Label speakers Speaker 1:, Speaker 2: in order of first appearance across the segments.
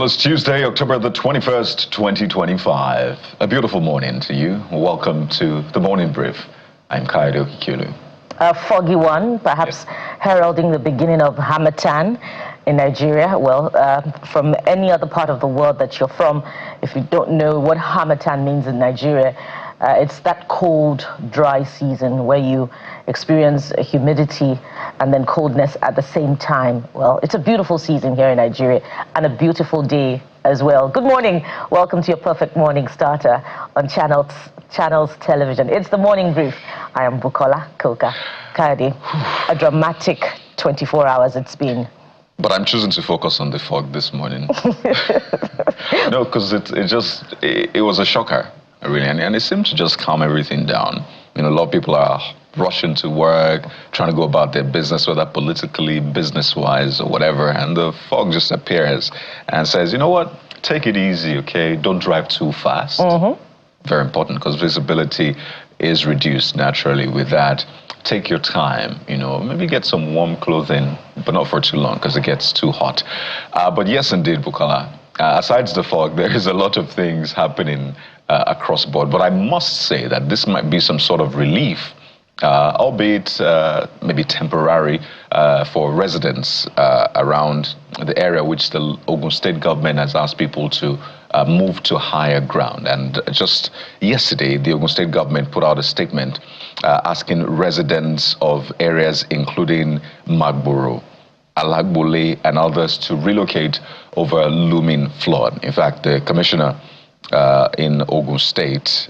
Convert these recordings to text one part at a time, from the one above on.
Speaker 1: Well, it's Tuesday, October the 21st, 2025. A beautiful morning to you. Welcome to the Morning Brief. I'm FG-Kanu.
Speaker 2: A foggy one, perhaps heralding the beginning of Harmattan in Nigeria. Well, from any other part of the world that you're from, if you don't know what Harmattan means in Nigeria, it's that cold, dry season where you experience humidity and then coldness at the same time. Well, it's a beautiful season here in Nigeria and a beautiful day as well. Good morning. Welcome to your perfect morning starter on Channels Television. It's the Morning Brief. I am Bukola Koka Kayode. A dramatic 24 hours it's been.
Speaker 1: But I'm choosing to focus on the fog this morning. No, because it was a shocker, really, and it seemed to just calm everything down. You know, a lot of people are rushing to work, trying to go about their business, whether politically, business-wise, or whatever, and the fog just appears and says, you know what, take it easy, okay? Don't drive too fast. Very important, because visibility is reduced naturally with that. Take your time, you know, maybe get some warm clothing, but not for too long, because it gets too hot. But yes, indeed, Bukola, aside the fog, there is a lot of things happening across the board. But I must say that this might be some sort of relief, albeit maybe temporary, for residents around the area which the Ogun State government has asked people to move to higher ground. And just yesterday, the Ogun State government put out a statement asking residents of areas including Magboro, Alagbole, and others to relocate over looming flood. In fact, the commissioner in Ogun State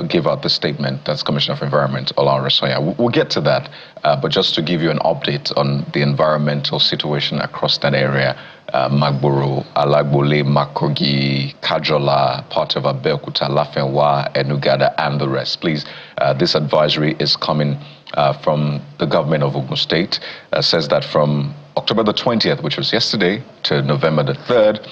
Speaker 1: gave out the statement. That's Commissioner for Environment, Olaoresoya. We'll get to that, but just to give you an update on the environmental situation across that area, Magboro, Alagbole, Makogi, Kajola, part of Abeokuta, Lafenwa, Enugada, and the rest. Please, this advisory is coming from the government of Ogun State. Says that from October the 20th, which was yesterday, to November the 3rd,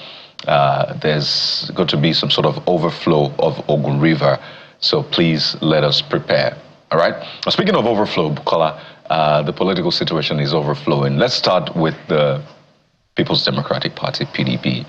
Speaker 1: there's going to be some sort of overflow of Ogun River. So please let us prepare. All right. Speaking of overflow, Bukola, the political situation is overflowing. Let's start with the People's Democratic Party, PDP.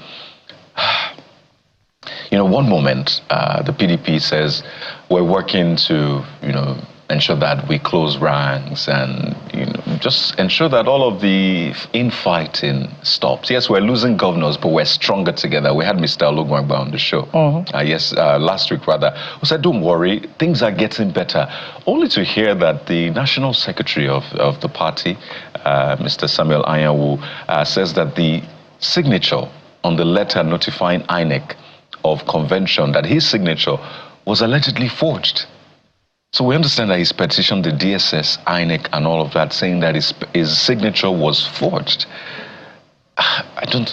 Speaker 1: You know, one moment, the PDP says we're working to, you know, ensure that we close ranks and, you know, just ensure that all of the infighting stops. Yes, we're losing governors, but we're stronger together. We had Mr. Olugwangba on the show. Last week rather. We said, don't worry, things are getting better. Only to hear that the national secretary of the party, Mr. Samuel Anyanwu, says that the signature on the letter notifying INEC of convention, that his signature was allegedly forged. So we understand that he's petitioned the DSS, INEC, and all of that, saying that his signature was forged. I'm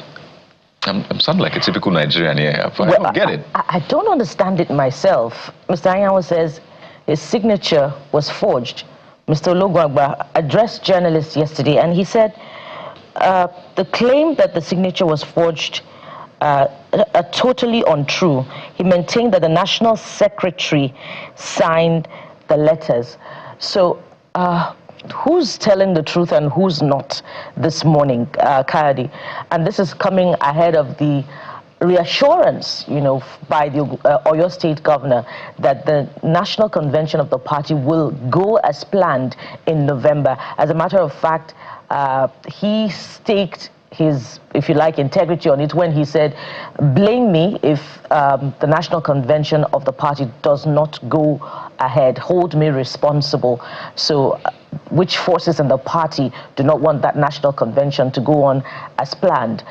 Speaker 1: sounding like a typical Nigerian here. I don't get it.
Speaker 2: I don't understand it myself. Mr. Anyanwu says his signature was forged. Mr. Olugwangba addressed journalists yesterday, and he said the claim that the signature was forged are totally untrue. He maintained that the national secretary signed the letters. So who's telling the truth and who's not this morning, Kayode? And this is coming ahead of the reassurance, you know, by the Oyo State governor that the national convention of the party will go as planned in November. As a matter of fact, he staked his, if you like, integrity on it when he said, blame me if the national convention of the party does not go ahead, hold me responsible. So which forces in the party do not want that national convention to go on as planned?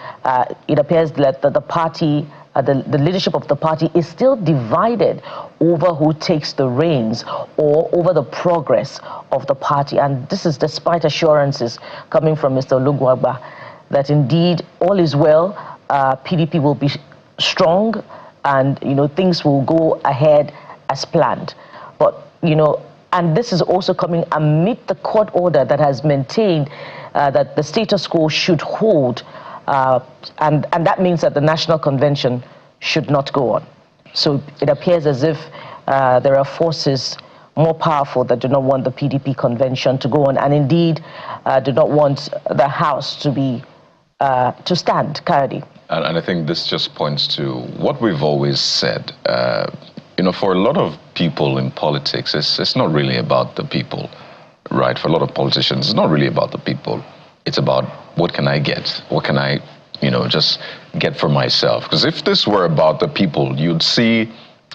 Speaker 2: It appears that the party, the leadership of the party is still divided over who takes the reins or over the progress of the party. And this is despite assurances coming from Mr. Olugwangba that indeed all is well, PDP will be strong, and, you know, things will go ahead as planned. But, you know, and this is also coming amid the court order that has maintained that the status quo should hold, and that means that the national convention should not go on. So it appears as if there are forces more powerful that do not want the PDP convention to go on, and indeed do not want the House to be to stand, Kayode.
Speaker 1: And I think this just points to what we've always said. You know, for a lot of people in politics, it's not really about the people, right? For a lot of politicians, it's not really about the people. It's about what can I get? What can I, you know, just get for myself? Because if this were about the people, you'd see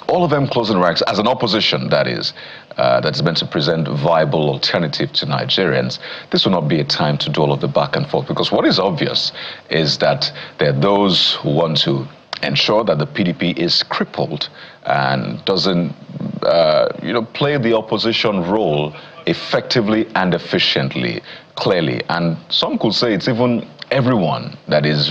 Speaker 1: all of them closing ranks as an opposition, that is, that's meant to present a viable alternative to Nigerians. This will not be a time to do all of the back and forth, because what is obvious is that there are those who want to ensure that the PDP is crippled and doesn't, you know, play the opposition role effectively and efficiently, clearly. And some could say it's even everyone that is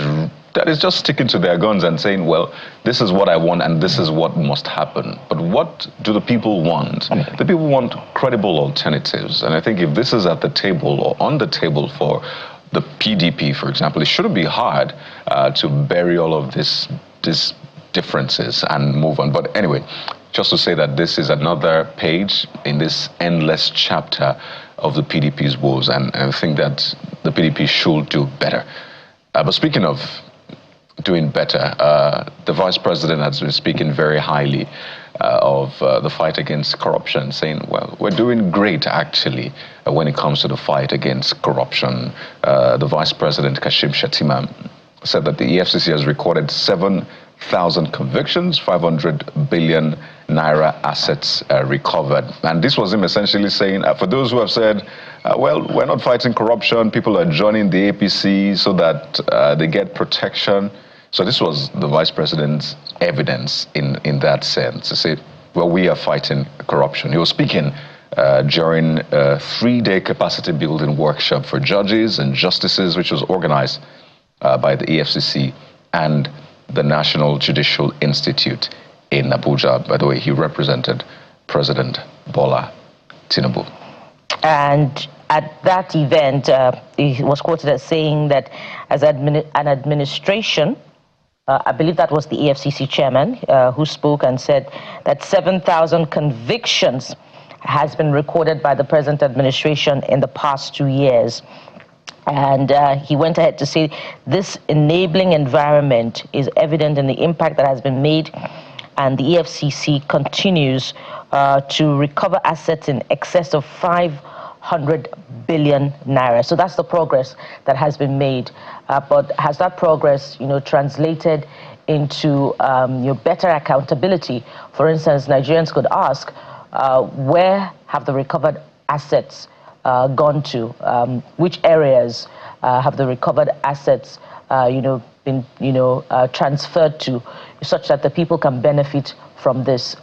Speaker 1: just sticking to their guns and saying, well, this is what I want and this is what must happen. But what do the people want? The people want credible alternatives. And I think if this is at the table or on the table for the PDP, for example, it shouldn't be hard to bury all of these differences and move on. But anyway, just to say that this is another page in this endless chapter of the PDP's woes, and I think that the PDP should do better. But speaking of doing better, the Vice President has been speaking very highly of the fight against corruption, saying, well, we're doing great, actually, when it comes to the fight against corruption. The Vice President, Kashim Shettima, said that the EFCC has recorded 7,000 convictions, 500 billion naira assets recovered. And this was him essentially saying, for those who have said, well, we're not fighting corruption, people are joining the APC so that they get protection. So this was the Vice President's evidence in that sense, to say, well, we are fighting corruption. He was speaking during a 3-day capacity building workshop for judges and justices, which was organized by the EFCC and the National Judicial Institute in Abuja. By the way, he represented President Bola Tinubu. And
Speaker 2: at that event, he was quoted as saying that as an administration, I believe that was the EFCC chairman who spoke and said that 7,000 convictions has been recorded by the present administration in the past 2 years. And he went ahead to say this enabling environment is evident in the impact that has been made, and the EFCC continues to recover assets in excess of 500 billion naira. So that's the progress that has been made. But has that progress, you know, translated into better accountability? For instance, Nigerians could ask, where have the recovered assets gone to? Which areas have the recovered assets, been, transferred to, such that the people can benefit from this?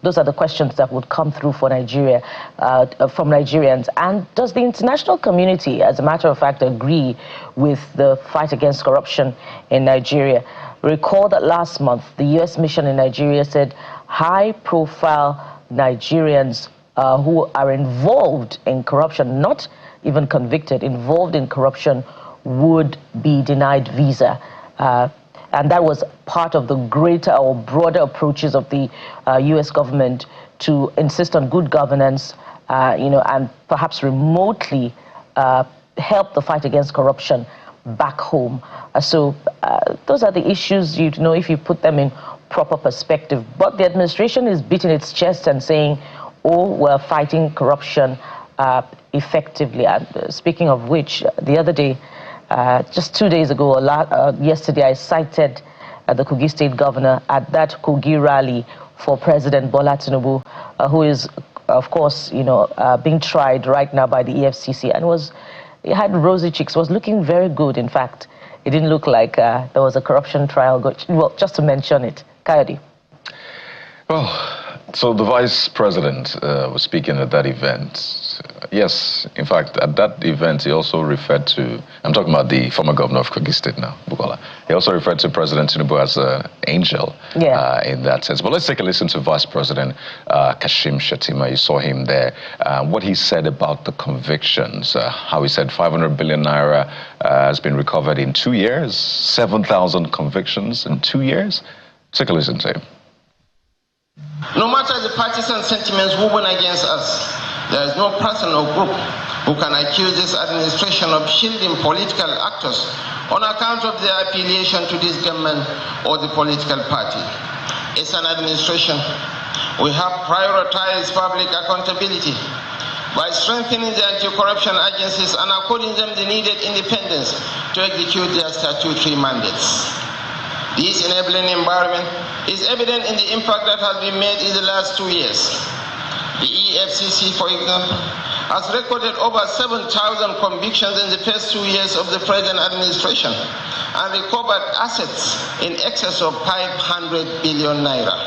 Speaker 2: Those are the questions that would come through for Nigeria, from Nigerians. And does the international community, as a matter of fact, agree with the fight against corruption in Nigeria? Recall that last month, the U.S. mission in Nigeria said high-profile Nigerians who are involved in corruption, not even convicted, involved in corruption, would be denied visa. And that was part of the greater or broader approaches of the U.S. government to insist on good governance, and perhaps remotely help the fight against corruption back home. So those are the issues, if you put them in proper perspective. But the administration is beating its chest and saying, oh, we're fighting corruption effectively. And speaking of which, the other day, just 2 days ago, yesterday, I cited the Kogi State governor at that Kogi rally for President Bola Tinubu, who is, of course, being tried right now by the EFCC, and he had rosy cheeks, was looking very good. In fact, it didn't look like there was a corruption trial. Well, just to mention it. Kayode.
Speaker 1: Well, so the Vice President was speaking at that event. Yes, in fact, at that event, he also referred to, I'm talking about the former governor of Kogi State now, Bukola. He also referred to President Tinubu as an angel in that sense. But let's take a listen to Vice President Kashim Shettima. You saw him there. What he said about the convictions, how he said 500 billion naira has been recovered in 2 years, 7,000 convictions in 2 years. Take a listen to him.
Speaker 3: No matter the partisan sentiments woven against us, there is no person or group who can accuse this administration of shielding political actors on account of their affiliation to this government or the political party. As an administration, we have prioritized public accountability by strengthening the anti-corruption agencies and according them the needed independence to execute their statutory mandates. This enabling environment is evident in the impact that has been made in the last 2 years. The EFCC, for example, has recorded over 7,000 convictions in the first 2 years of the present administration and recovered assets in excess of 500 billion naira.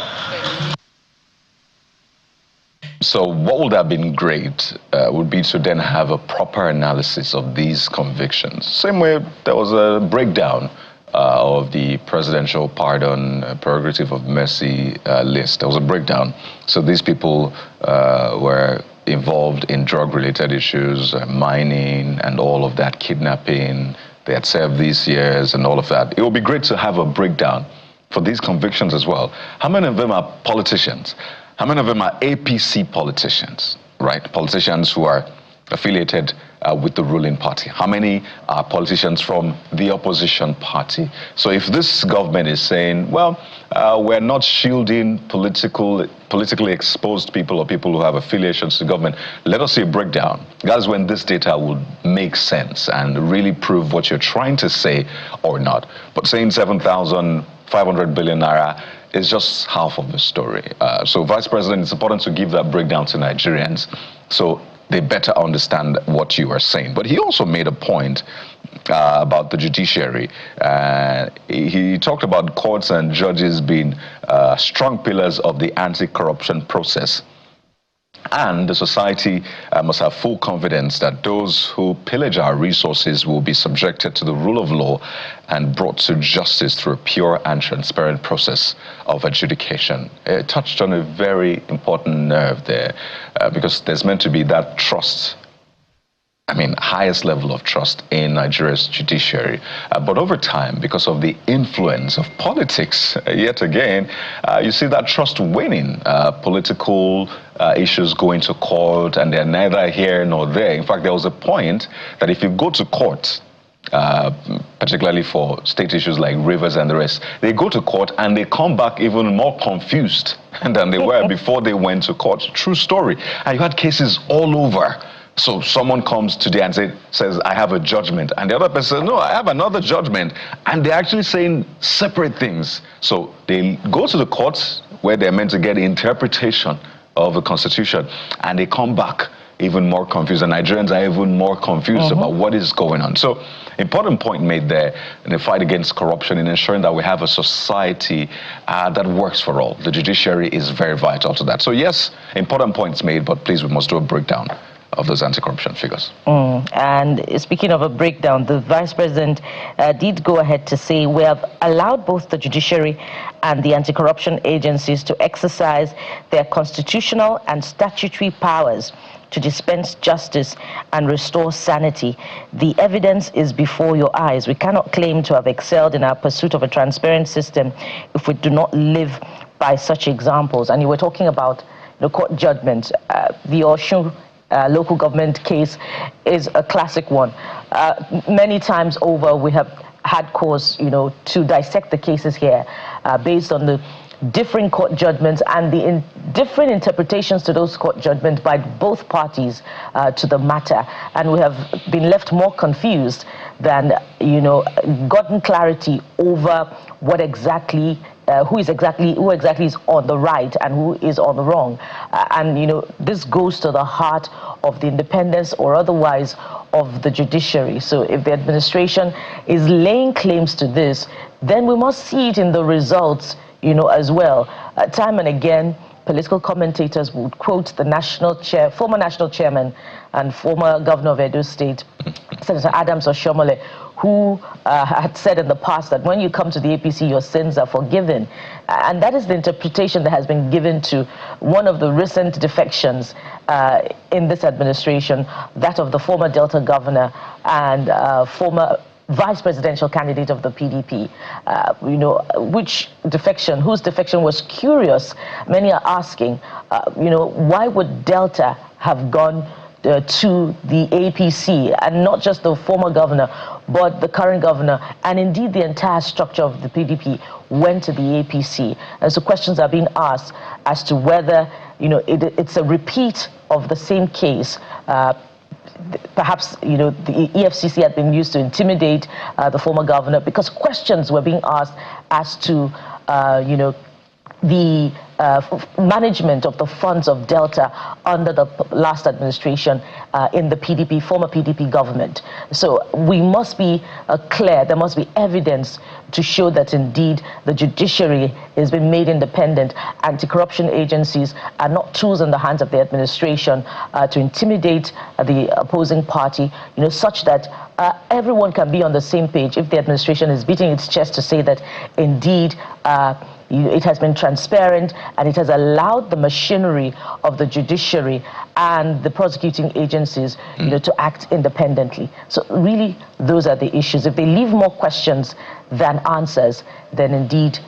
Speaker 1: So what would have been great would be to then have a proper analysis of these convictions. Same way there was a breakdown of the presidential pardon prerogative of mercy list. There was a breakdown. So these people were involved in drug-related issues, mining and all of that, kidnapping. They had served these years and all of that. It would be great to have a breakdown for these convictions as well. How many of them are politicians? How many of them are APC politicians, right? Politicians who are affiliated with the ruling party. How many are politicians from the opposition party? So if this government is saying, well, we're not shielding politically exposed people or people who have affiliations to government, let us see a breakdown. That is when this data would make sense and really prove what you're trying to say or not. But saying 7,500 billion naira is just half of the story. So, Vice President, it's important to give that breakdown to Nigerians so they better understand what you are saying. But he also made a point about the judiciary. He talked about courts and judges being strong pillars of the anti-corruption process. And the society must have full confidence that those who pillage our resources will be subjected to the rule of law and brought to justice through a pure and transparent process of adjudication. It touched on a very important nerve there because there's meant to be that trust. I mean, highest level of trust in Nigeria's judiciary. But over time, because of the influence of politics, yet again, you see that trust waning. Political issues going to court, and they're neither here nor there. In fact, there was a point that if you go to court, particularly for state issues like rivers and the rest, they go to court and they come back even more confused than they were before they went to court. True story. And you had cases all over. So someone comes today and says, I have a judgment. And the other person says, no, I have another judgment. And they're actually saying separate things. So they go to the courts where they're meant to get interpretation of the Constitution. And they come back even more confused. And Nigerians are even more confused about what is going on. So important point made there in the fight against corruption in ensuring that we have a society that works for all. The judiciary is very vital to that. So yes, important points made, but please, we must do a breakdown of those anti-corruption figures.
Speaker 2: And speaking of a breakdown, the Vice President did go ahead to say we have allowed both the judiciary and the anti-corruption agencies to exercise their constitutional and statutory powers to dispense justice and restore sanity. The evidence is before your eyes. We cannot claim to have excelled in our pursuit of a transparent system if we do not live by such examples. And you were talking about the court judgment, the ASUU local government case is a classic one. Many times over, we have had cause, to dissect the cases here based on the differing court judgments and the different interpretations to those court judgments by both parties to the matter. And we have been left more confused than, gotten clarity over what exactly who exactly is on the right and who is on the wrong. And this goes to the heart of the independence or otherwise of the judiciary. So if the administration is laying claims to this, then we must see it in the results, as well. Time and again, political commentators would quote the former national chairman and former governor of Edo State, Senator Adams Oshiomhole, who had said in the past that when you come to the APC, your sins are forgiven. And that is the interpretation that has been given to one of the recent defections in this administration, that of the former Delta governor and former vice presidential candidate of the PDP. Whose defection was curious. Many are asking, why would Delta have gone to the APC, and not just the former governor, but the current governor, and indeed the entire structure of the PDP went to the APC. And so questions are being asked as to whether, it's a repeat of the same case. Perhaps, the EFCC had been used to intimidate the former governor, because questions were being asked as to, the management of the funds of Delta under the last administration in the former PDP government. So we must be clear, there must be evidence to show that indeed the judiciary has been made independent. Anti-corruption agencies are not tools in the hands of the administration to intimidate the opposing party, such that everyone can be on the same page. If the administration is beating its chest to say that indeed it has been transparent and it has allowed the machinery of the judiciary and the prosecuting agencies, to act independently. So really, those are the issues. If they leave more questions than answers, then indeed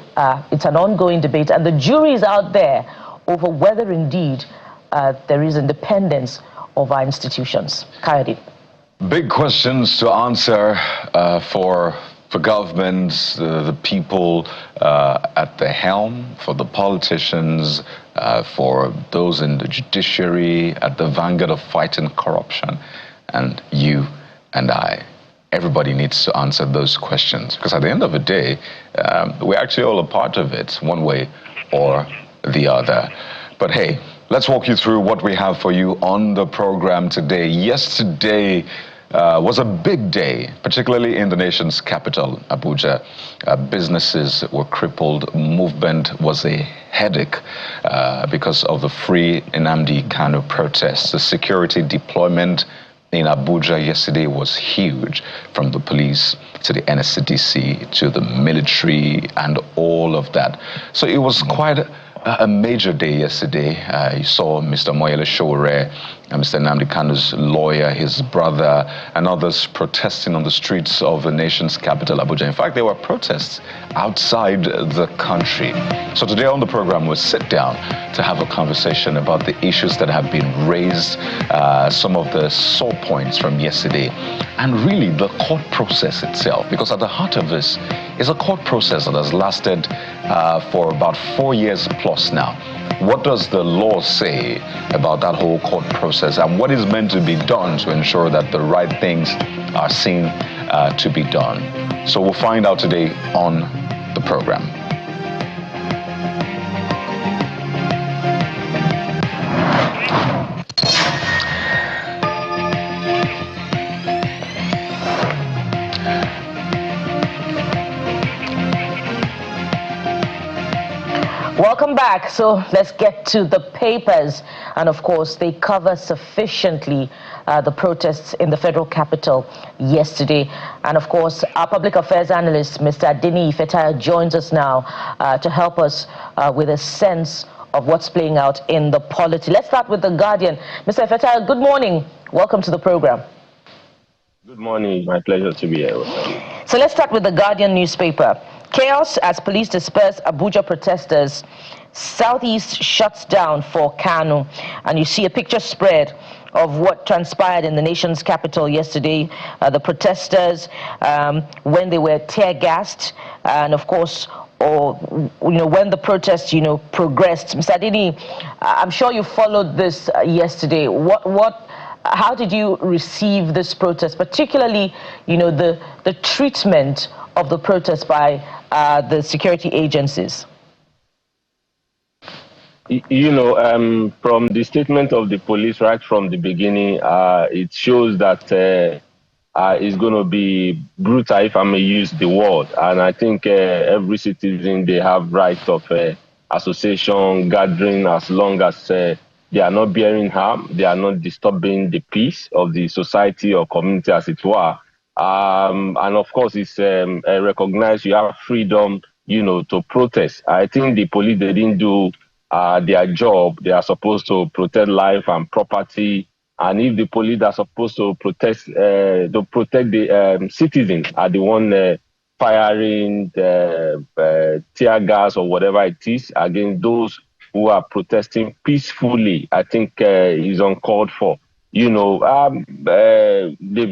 Speaker 2: it's an ongoing debate, and the jury is out there over whether indeed there is independence of our institutions. Kayode.
Speaker 1: Big questions to answer for governments, the people at the helm, for the politicians, for those in the judiciary, at the vanguard of fighting corruption, and you and I. Everybody needs to answer those questions, because at the end of the day, we're actually all a part of it, one way or the other. But hey, let's walk you through what we have for you on the program today. Yesterday was a big day, particularly in the nation's capital, Abuja. Businesses were crippled. Movement was a headache because of the Free Nnamdi Kanu protests. The security deployment in Abuja yesterday was huge, from the police to the NSCDC to the military and all of that. So it was quite a major day yesterday. You saw Mr. Moyele Sowore and Mr. Nnamdi Kanu's lawyer, his brother, and others protesting on the streets of the nation's capital, Abuja. In fact, there were protests outside the country. So today on the program, we'll sit down to have a conversation about the issues that have been raised, some of the sore points from yesterday, and really the court process itself. Because at the heart of this is a court process that has lasted for about 4 years plus now. What does the law say about that whole court process, and what is meant to be done to ensure that the right things are seen to be done? So we'll find out today on the program.
Speaker 2: Welcome back. So let's get to the papers. And of course, they cover sufficiently the protests in the federal capital yesterday. And of course, our public affairs analyst, Mr. Adeni Ifetaya, joins us now to help us with a sense of what's playing out in the polity. Let's start with The Guardian. Mr. Ifetaya, good morning. Welcome to the program.
Speaker 4: Good morning. My pleasure to be here.
Speaker 2: So let's start with The Guardian newspaper. Chaos as police disperse Abuja protesters. Southeast shuts down for Kanu. And you see a picture spread of what transpired in the nation's capital yesterday. The protesters, when they were tear-gassed, and of course, when the protests, progressed. Mr. Adeni, I'm sure you followed this yesterday. How did you receive this protest, particularly, the treatment of the protest by the security agencies?
Speaker 4: From the statement of the police right from the beginning, it shows that it's going to be brutal, if I may use the word. And I think every citizen, they have right of association, gathering, as long as they are not bearing harm, they are not disturbing the peace of the society or community, as it were. And of course, it's recognized you have freedom, to protest. I think the police, they didn't do their job. They are supposed to protect life and property. And if the police are supposed to protect the citizens are the one firing tear gas or whatever it is against those who are protesting peacefully, I think is uncalled for. they've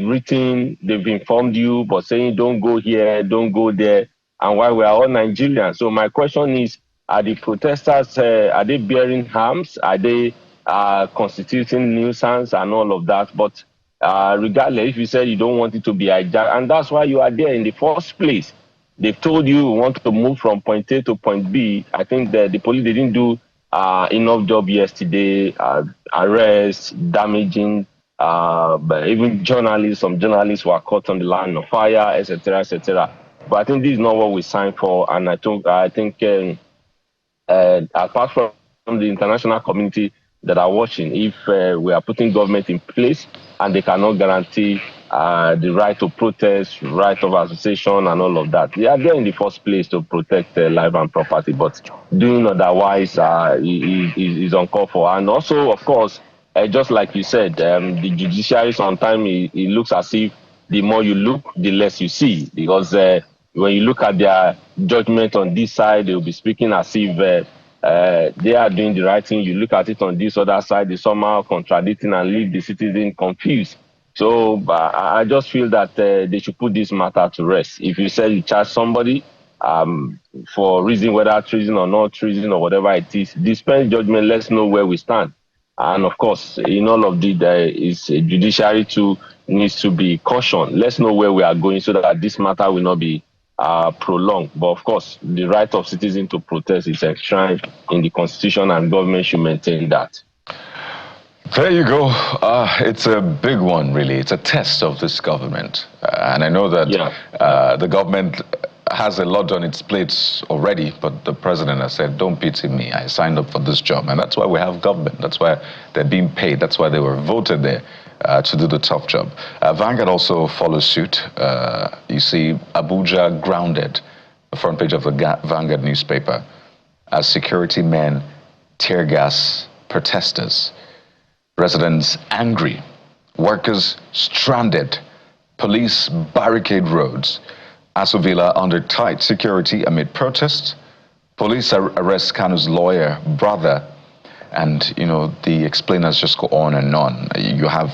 Speaker 4: written, they've informed you, but saying don't go here, don't go there, and while we are all Nigerians. So my question is, are the protesters, are they bearing arms? Are they constituting nuisance and all of that? But regardless, if you said you don't want it to be hijacked, and that's why you are there in the first place. They've told you we want to move from point A to point B. I think that the police didn't do enough job yesterday, arrests, damaging, but even journalists, some journalists were caught on the line of fire, etc., etc. But I think this is not what we signed for, and I think apart from the international community that are watching, if we are putting government in place and they cannot guarantee the right to protest, right of association, and all of that, they are there in the first place to protect life and property. But doing otherwise is uncalled for. And also, of course, just like you said, the judiciary sometimes it looks as if the more you look, the less you see, because when you look at their judgment on this side, they will be speaking as if they are doing the right thing. You look at it on this other side, they somehow contradicting and leave the citizen confused. So I just feel that they should put this matter to rest. If you say you charge somebody for reason, whether treason or not treason or whatever it is, dispense judgment, let's know where we stand. And of course, in all of this, there is a judiciary too needs to be cautioned. Let's know where we are going so that this matter will not be prolonged. But of course, the right of citizens to protest is enshrined in the Constitution, and government should maintain that.
Speaker 1: There you go. It's a big one, really. It's a test of this government. And I know that the government has a lot on its plates already, but the president has said, don't pity me. I signed up for this job. And that's why we have government. That's why they're being paid. That's why they were voted there to do the tough job. Vanguard also follows suit. You see Abuja grounded, the front page of the Vanguard newspaper, as security men tear gas protesters. Residents angry, workers stranded, police barricade roads, ASUU Villa under tight security amid protests, police arrest Kanu's lawyer, brother, and, the explainers just go on and on. You have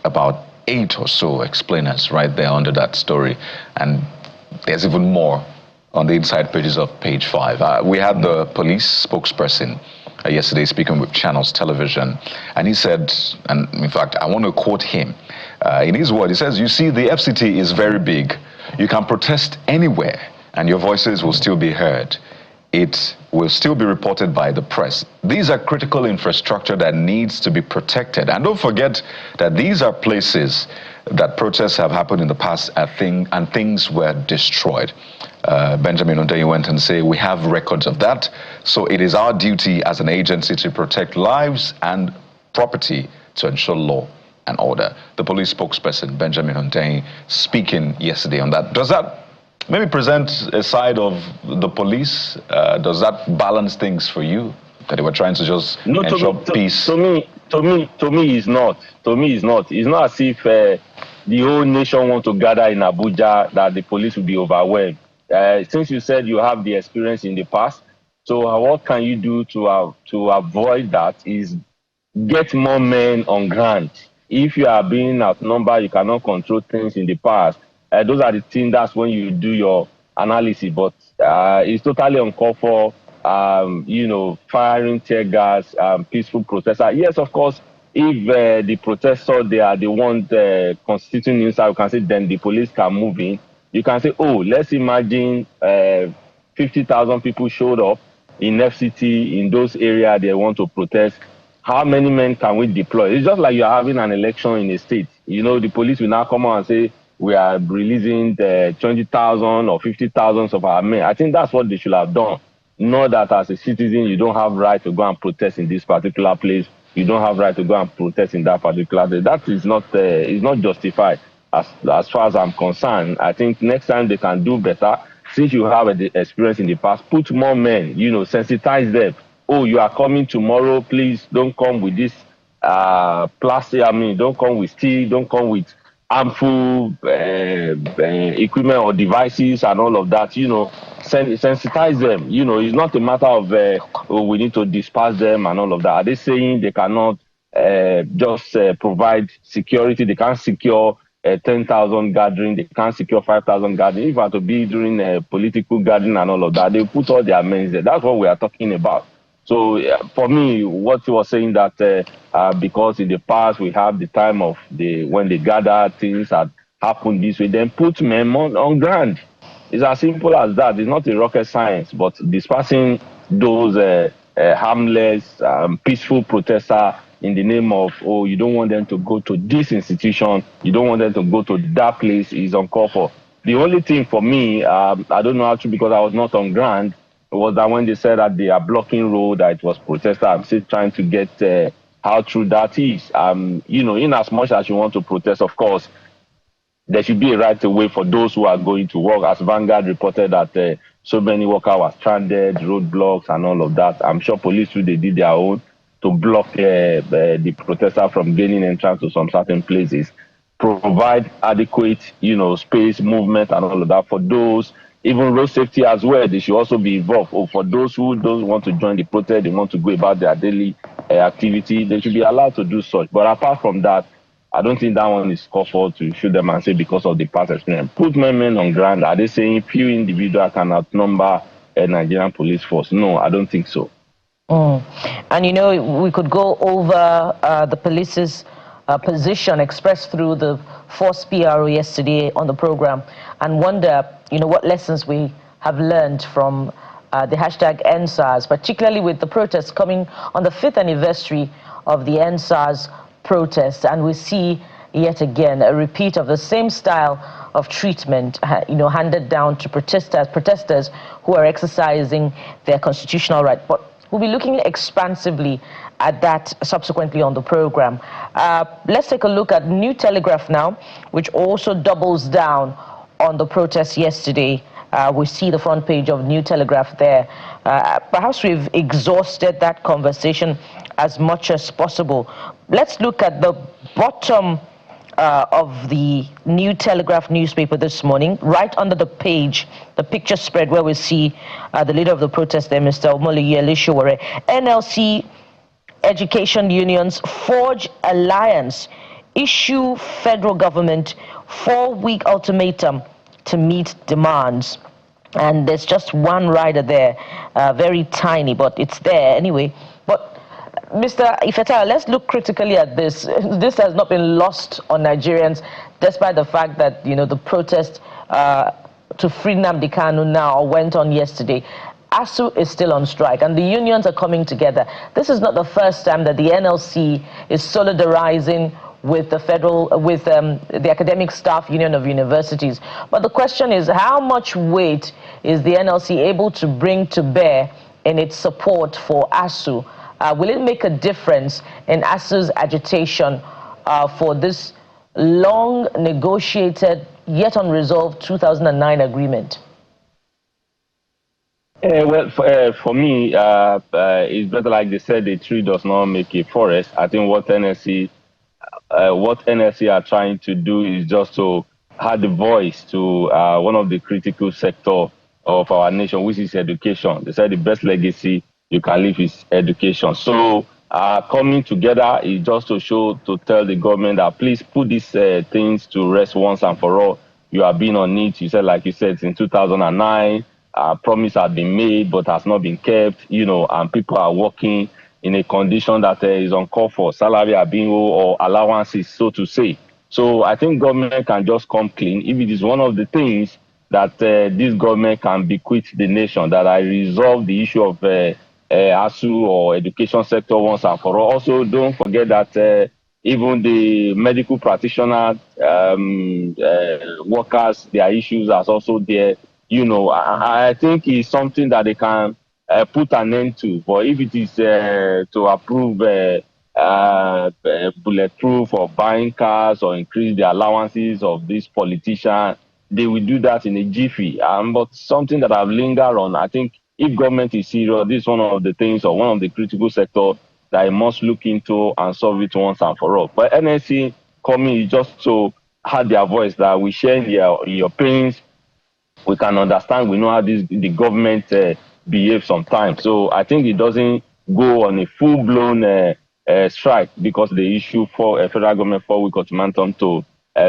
Speaker 1: about 8 or so explainers right there under that story, and there's even more on the inside pages of page 5. We had the police spokesperson yesterday speaking with Channels Television, and he said, and in fact, I want to quote him. In his word, he says, you see, the FCT is very big. You can protest anywhere, and your voices will still be heard. It will still be reported by the press. These are critical infrastructure that needs to be protected. And don't forget that these are places that protests have happened in the past and things were destroyed. Benjamin Hundeyin went and said, we have records of that. So it is our duty as an agency to protect lives and property to ensure law and order. The police spokesperson, Benjamin Hundeyin, speaking yesterday on that. Does that maybe present a side of the police? Does that balance things for you? That they were trying to just ensure peace?
Speaker 4: To me, it's not. To me, it's not. It's not as if the whole nation want to gather in Abuja that the police will be overwhelmed. Since you said you have the experience in the past, so what can you do to avoid that is get more men on ground. If you are being outnumbered, you cannot control things in the past. Those are the things, that's when you do your analysis. But it's totally uncalled for, firing tear gas, peaceful protesters. Yes, of course, if the protesters, they are the ones constituting nuisance, you can say then the police can move in. You can say, oh, let's imagine 50,000 people showed up in FCT, in those areas they want to protest. How many men can we deploy? It's just like you're having an election in a state. The police will now come out and say, we are releasing 20,000 or 50,000 of our men. I think that's what they should have done. Not that as a citizen, you don't have right to go and protest in this particular place. You don't have right to go and protest in that particular place. That is not justified. As far as I'm concerned, I think next time they can do better. Since you have the experience in the past, put more men, sensitize them. Oh, you are coming tomorrow, please don't come with this plastic, don't come with steel, don't come with harmful equipment or devices and all of that, sensitize them. It's not a matter of, we need to disperse them and all of that. Are they saying they cannot just provide security. They can't secure 10,000 gathering. They can't secure 5,000 gathering. If it were to be during a political gathering and all of that, they put all their men there. That's what we are talking about. So for me, what he was saying that because in the past we have the time of when they gather, things had happened this way, then put men on ground. It's as simple as that. It's not a rocket science, but dispersing those harmless, peaceful protesters in the name of, oh, you don't want them to go to this institution, you don't want them to go to that place, is uncalled for. The only thing for me, I don't know actually because I was not on ground, was that when they said that they are blocking road, that it was protester. I'm still trying to get how true that is. In as much as you want to protest, of course, there should be a right away for those who are going to work. As Vanguard reported that so many workers were stranded, roadblocks and all of that. I'm sure police too, they did their own to block the protester from gaining entrance to some certain places. Provide adequate, space, movement and all of that for those. Even road safety as well, they should also be involved. Or for those who don't want to join the protest, they want to go about their daily activity, they should be allowed to do such. But apart from that, I don't think that one is called for to shoot them and say because of the past experience. Put men on ground. Are they saying few individuals can outnumber a Nigerian police force? No, I don't think so.
Speaker 2: And we could go over the police's position expressed through the Force PRO yesterday on the program and wonder, what lessons we have learned from the hashtag EndSARS, particularly with the protests coming on the 5th anniversary of the EndSARS protests. And we see yet again a repeat of the same style of treatment, handed down to protesters who are exercising their constitutional right. But we'll be looking expansively at that subsequently on the program. Let's take a look at New Telegraph now, which also doubles down on the protest yesterday. We see the front page of New Telegraph there. Perhaps we've exhausted that conversation as much as possible. Let's look at the bottom of the New Telegraph newspaper this morning, right under the page, the picture spread where we see the leader of the protest there, Mr. Omoloye Elisowore. NLC education unions forge alliance, issue federal government 4-week ultimatum to meet demands. And there's just one rider there, very tiny, but it's there anyway. But Mr. Ifeta, let's look critically at this. This has not been lost on Nigerians, despite the fact that, the protest to free Nnamdi Kanu now went on yesterday. ASUU is still on strike, and the unions are coming together. This is not the first time that the NLC is solidarizing with the Academic Staff Union of Universities. But the question is, how much weight is the NLC able to bring to bear in its support for ASUU? Will it make a difference in ASUU's agitation for this long negotiated yet unresolved 2009 agreement?
Speaker 4: Well, for me, it's better, like they said, a tree does not make a forest. I think what NLC are trying to do is just to add the voice to one of the critical sector of our nation, which is education. They said the best legacy you can leave is education. So coming together is just to tell the government that please put these things to rest once and for all. You have been on it. You said, like you said, in 2009. Promise has been made but has not been kept, and people are working in a condition that is uncalled for. Salary are being owed or allowances, so to say. So I think government can just come clean. If it is one of the things that this government can bequeath the nation, that I resolve the issue of ASUU or education sector once and for all. Also, don't forget that even the medical practitioner workers, their issues are also there. I think it's something that they can put an end to. But if it is to approve bulletproof or buying cars or increase the allowances of these politicians, they will do that in a jiffy. But something that I've lingered on, I think if government is serious, this is one of the things or one of the critical sectors that I must look into and solve it once and for all. But NLC coming is just to have their voice that we share in your pains. We can understand, we know how the government behaves sometimes. So I think it doesn't go on a full-blown strike because they issue for a federal government 4-week ultimatum to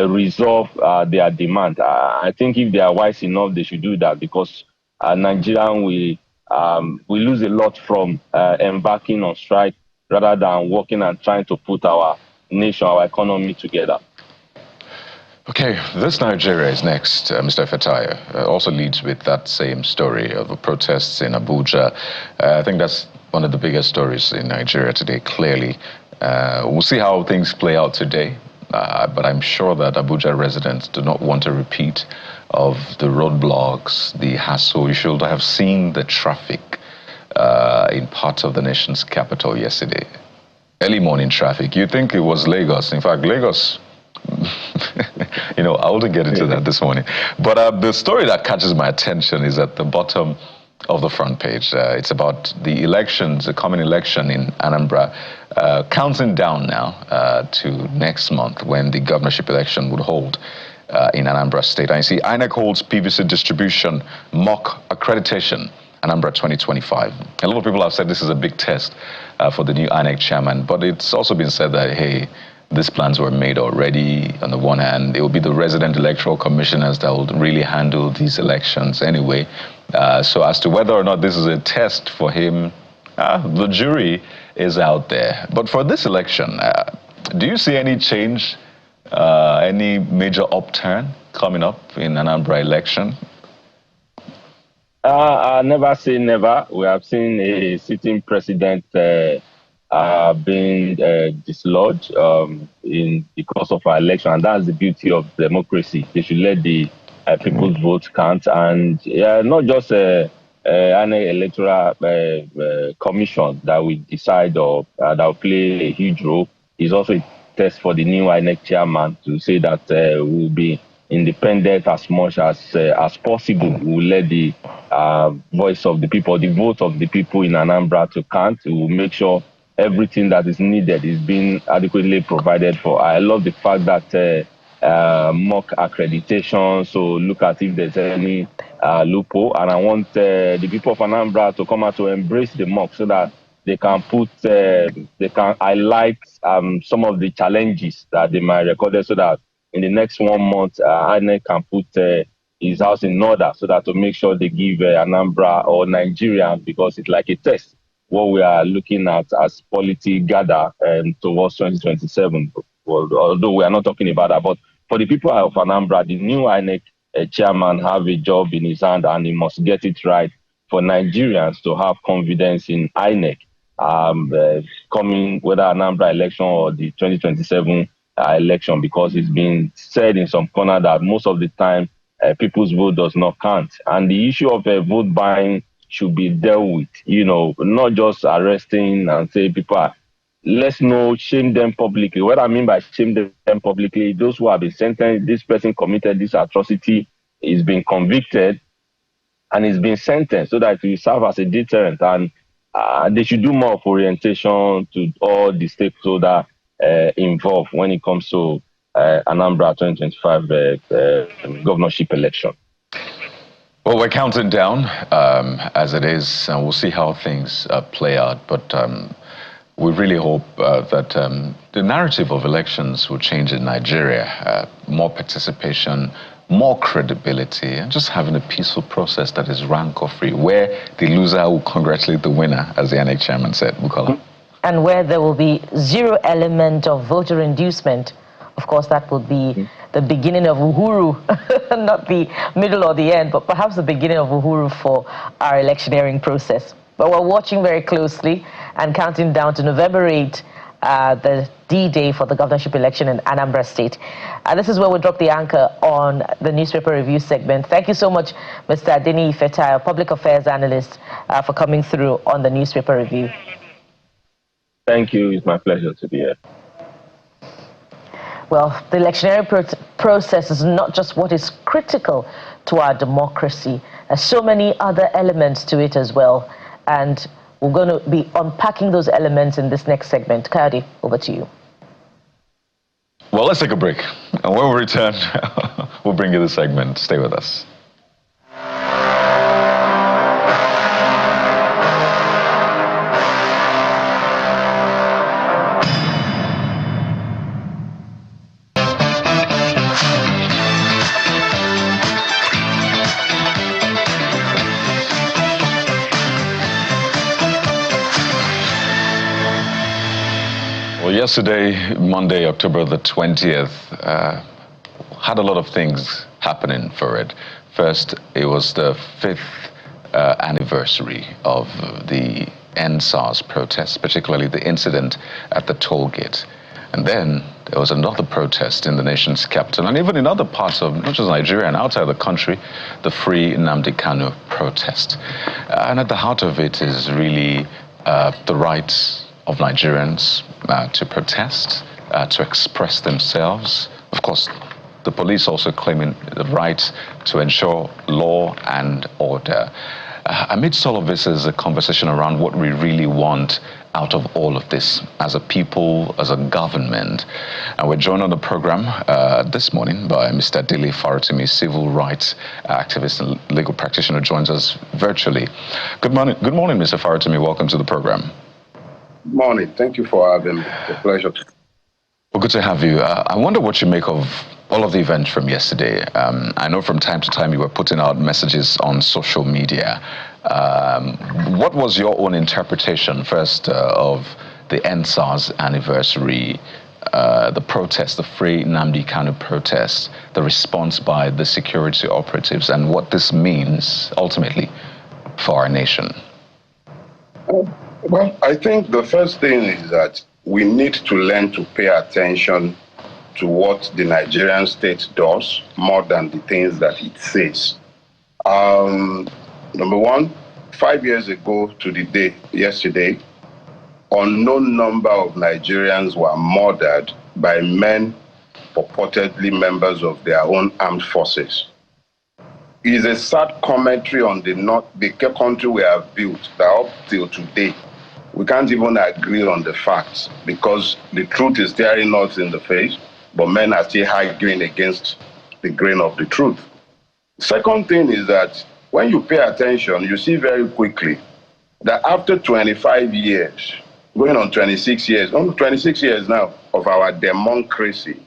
Speaker 4: resolve their demand. I think if they are wise enough, they should do that because Nigerian we lose a lot from embarking on strike rather than working and trying to put our nation, our economy together.
Speaker 1: Okay, this Nigeria is next, Mr. Fetayo. Also leads with that same story of the protests in Abuja. I think that's one of the biggest stories in Nigeria today, clearly. We'll see how things play out today, but I'm sure that Abuja residents do not want a repeat of the roadblocks, the hassle. You should have seen the traffic in parts of the nation's capital yesterday. Early morning traffic. You'd think it was Lagos. In fact, Lagos... you know, I wouldn't get into that this morning. But the story that catches my attention is at the bottom of the front page. It's about the elections, the coming election in Anambra, counting down now to next month when the governorship election would hold in Anambra State. And you see, INEC holds PVC distribution mock accreditation, Anambra 2025. A lot of people have said this is a big test for the new INEC chairman, but it's also been said that, hey, these plans were made already. On the one hand, it will be the resident electoral commissioners that will really handle these elections anyway. So as to whether or not this is a test for him, the jury is out there. But for this election, do you see any change, any major upturn coming up in Anambra election?
Speaker 4: I never say never. We have seen a sitting president being dislodged in the course of our election, and that's the beauty of democracy. They should let the people's vote count, and not just an electoral commission that will decide or that will play a huge role. It's also a test for the new INEC chairman to say that we'll be independent as much as possible. We'll let the voice of the people, the vote of the people in Anambra to count. We'll make sure everything that is needed is being adequately provided for. I love the fact that mock accreditation, so look at if there's any loophole, and I want the people of Anambra to come out to embrace the mock so that they can highlight some of the challenges that they might record, so that in the next 1 month, INEC can put his house in order, so that to make sure they give Anambra or Nigerians, because it's like a test, what we are looking at as polity gather towards 2027. Well, although we are not talking about that, but for the people of Anambra, the new INEC chairman have a job in his hand, and he must get it right for Nigerians to have confidence in INEC coming, whether Anambra election or the 2027 election, because it's been said in some corner that most of the time people's vote does not count, and the issue of vote buying should be dealt with, not just arresting and say people let's shame them publicly. What I mean by shame them publicly, those who have been sentenced, this person committed this atrocity, is being convicted and is being sentenced, so that it will serve as a deterrent. And they should do more of orientation to all the stakeholders involved when it comes to Anambra 2025 governorship election.
Speaker 1: Well, we're counting down as it is, and we'll see how things play out. But we really hope that the narrative of elections will change in Nigeria. More participation, more credibility, and just having a peaceful process that is rancor-free, where the loser will congratulate the winner, as the INEC chairman said, Bukola.
Speaker 2: And where there will be zero element of voter inducement. Of course, that would be the beginning of Uhuru, not the middle or the end, but perhaps the beginning of Uhuru for our electioneering process. But we're watching very closely and counting down to November 8, the D-Day for the governorship election in Anambra State. This is where we drop the anchor on the newspaper review segment. Thank you so much, Mr. Nnamdi Kanu, public affairs analyst, for coming through on the newspaper review.
Speaker 4: Thank you. It's my pleasure to be here.
Speaker 2: Well, the electioneering process is not just what is critical to our democracy. There's so many other elements to it as well. And we're going to be unpacking those elements in this next segment. Coyote, over to you.
Speaker 1: Well, let's take a break. And when we return, we'll bring you the segment. Stay with us. yesterday, Monday, October the 20th, had a lot of things happening for it. First, it was the 5th anniversary of the EndSARS protests, particularly the incident at the toll gate. And then there was another protest in the nation's capital, and even in other parts of not just Nigeria and outside the country, the Free Nnamdi Kanu protest. And at the heart of it is really the rights of Nigerians to protest, to express themselves. Of course, the police also claiming the right to ensure law and order. Amidst all of this is a conversation around what we really want out of all of this as a people, as a government. And we're joined on the program this morning by Mr. Dele Farotimi, civil rights activist and legal practitioner, joins us virtually. Good morning, Mr. Farotimi. Welcome to the program.
Speaker 5: Morning. Thank you for having me. It's a pleasure.
Speaker 1: Well, good to have you. I wonder what you make of all of the events from yesterday. I know from time to time you were putting out messages on social media. What was your own interpretation, first, of the EndSARS anniversary, the protest, the Free Nnamdi Kanu protest, the response by the security operatives, and what this means ultimately for our nation?
Speaker 5: Well, I think the first thing is that we need to learn to pay attention to what the Nigerian state does more than the things that it says. Number one, 5 years ago to the day yesterday, unknown number of Nigerians were murdered by men purportedly members of their own armed forces. It is a sad commentary on the country we have built that up till today, we can't even agree on the facts because the truth is staring us in the face, but men are still arguing against the grain of the truth. Second thing is that when you pay attention, you see very quickly that after 25 years, going on 26 years, almost 26 years now of our democracy,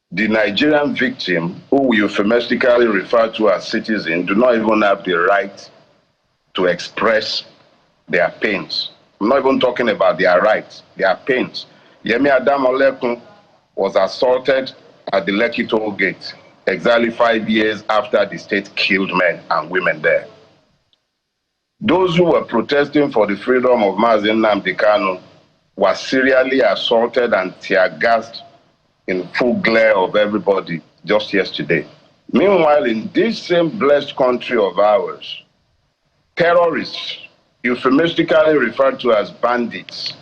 Speaker 5: the Nigerian victim, who we euphemistically refer to as citizens, do not even have the right to express their pains. I'm not even talking about their rights, their pains. Yemi Adamolekun was assaulted at the Lekki toll gate exactly 5 years after the state killed men and women there. Those who were protesting for the freedom of Nnamdi Kanu were serially assaulted and tear-gassed in full glare of everybody just yesterday. Meanwhile, in this same blessed country of ours, terrorists, euphemistically referred to as bandits,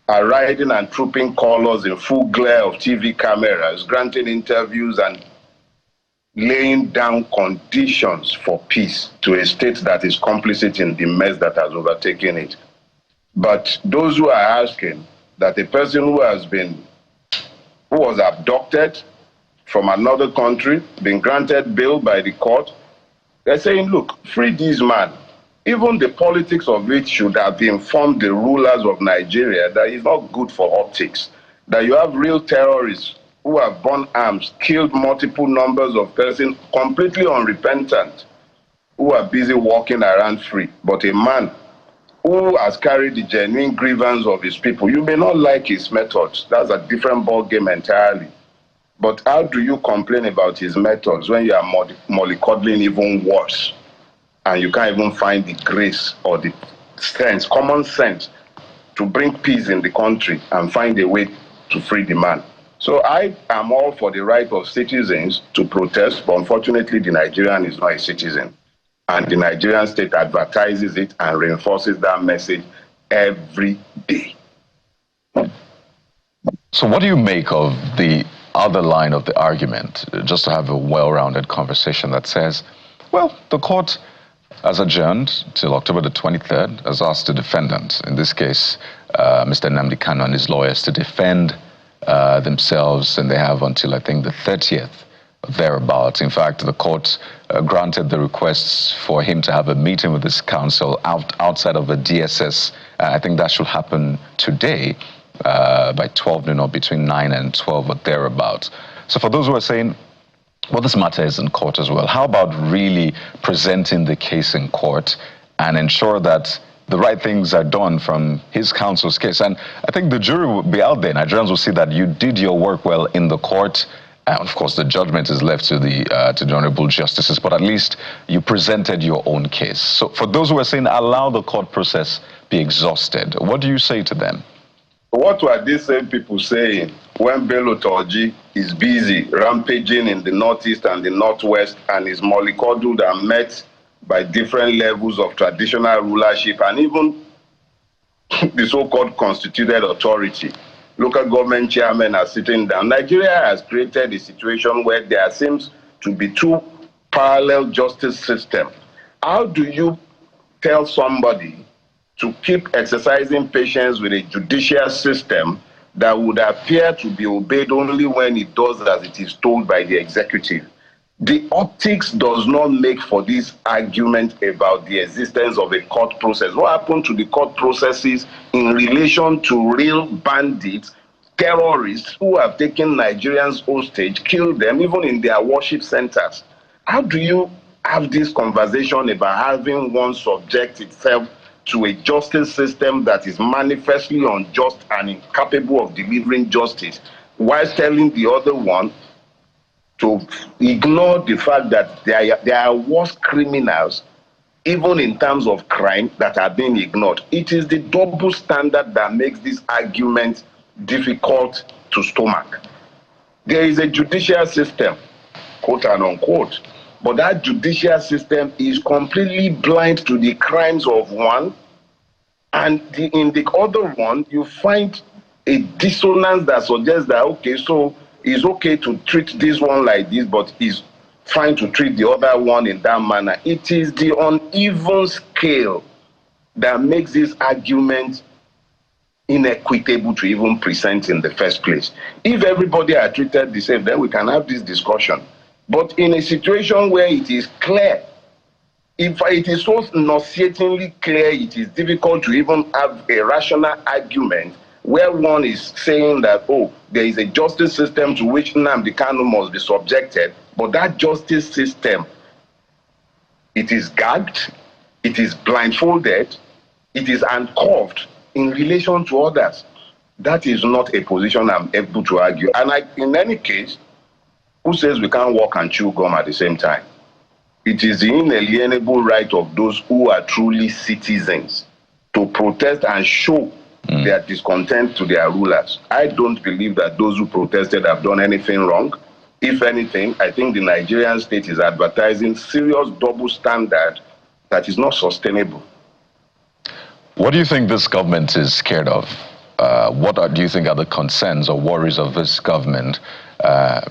Speaker 5: are riding and trooping colors in full glare of TV cameras, granting interviews and laying down conditions for peace to a state that is complicit in the mess that has overtaken it. But those who are asking that a person who was abducted from another country, been granted bail by the court, they're saying, look, free this man. Even the politics of it should have informed the rulers of Nigeria that it's not good for optics, that you have real terrorists who have borne arms, killed multiple numbers of persons, completely unrepentant, who are busy walking around free. But a man who has carried the genuine grievance of his people, you may not like his methods. That's a different ballgame entirely. But how do you complain about his methods when you are mollycoddling even worse? And you can't even find the grace or the sense, common sense, to bring peace in the country and find a way to free the man. So I am all for the right of citizens to protest, but unfortunately the Nigerian is not a citizen. And the Nigerian state advertises it and reinforces that message every day.
Speaker 1: So what do you make of the other line of the argument, just to have a well-rounded conversation that says, well, the court has adjourned till October the 23rd, has asked the defendant, in this case, Mr. Nnamdi Kanu and his lawyers, to defend themselves, and they have until, I think, the 30th, thereabouts. In fact, the court granted the requests for him to have a meeting with his counsel outside of the DSS. I think that should happen today by 12 noon or between 9 and 12 or thereabouts. So for those who are saying, well, this matter is in court as well, how about really presenting the case in court and ensure that the right things are done from his counsel's case. And I think the jury will be out there. Nigerians will see that you did your work well in the court. And of course, the judgment is left to the honorable justices, but at least you presented your own case. So for those who are saying allow the court process be exhausted, what do you say to them?
Speaker 5: What were these same people saying when Bello Turji is busy rampaging in the northeast and the northwest and is mollycoddled and met by different levels of traditional rulership and even the so-called constituted authority? Local government chairmen are sitting down. Nigeria has created a situation where there seems to be two parallel justice systems. How do you tell somebody to keep exercising patience with a judicial system that would appear to be obeyed only when it does as it is told by the executive? The optics does not make for this argument about the existence of a court process. What happened to the court processes in relation to real bandits, terrorists who have taken Nigerians hostage, killed them even in their worship centers? How do you have this conversation about having one subject itself to a justice system that is manifestly unjust and incapable of delivering justice, whilst telling the other one to ignore the fact that there are worse criminals, even in terms of crime, that are being ignored? It is the double standard that makes this argument difficult to stomach. There is a judicial system, quote and unquote, but that judicial system is completely blind to the crimes of one, and in the other one, you find a dissonance that suggests that, okay, so it's okay to treat this one like this, but it's fine to treat the other one in that manner. It is the uneven scale that makes this argument inequitable to even present in the first place. If everybody are treated the same, then we can have this discussion. But in a situation where it is clear, if it is so nauseatingly clear, it is difficult to even have a rational argument where one is saying that, oh, there is a justice system to which Nnamdi Kanu must be subjected, but that justice system, it is gagged, it is blindfolded, it is handcuffed in relation to others. That is not a position I'm able to argue. And in any case, who says we can't walk and chew gum at the same time? It is the inalienable right of those who are truly citizens to protest and show their discontent to their rulers. I don't believe that those who protested have done anything wrong. If anything, I think the Nigerian state is advertising serious double standard that is not sustainable.
Speaker 1: What do you think this government is scared of? Do you think are the concerns or worries of this government?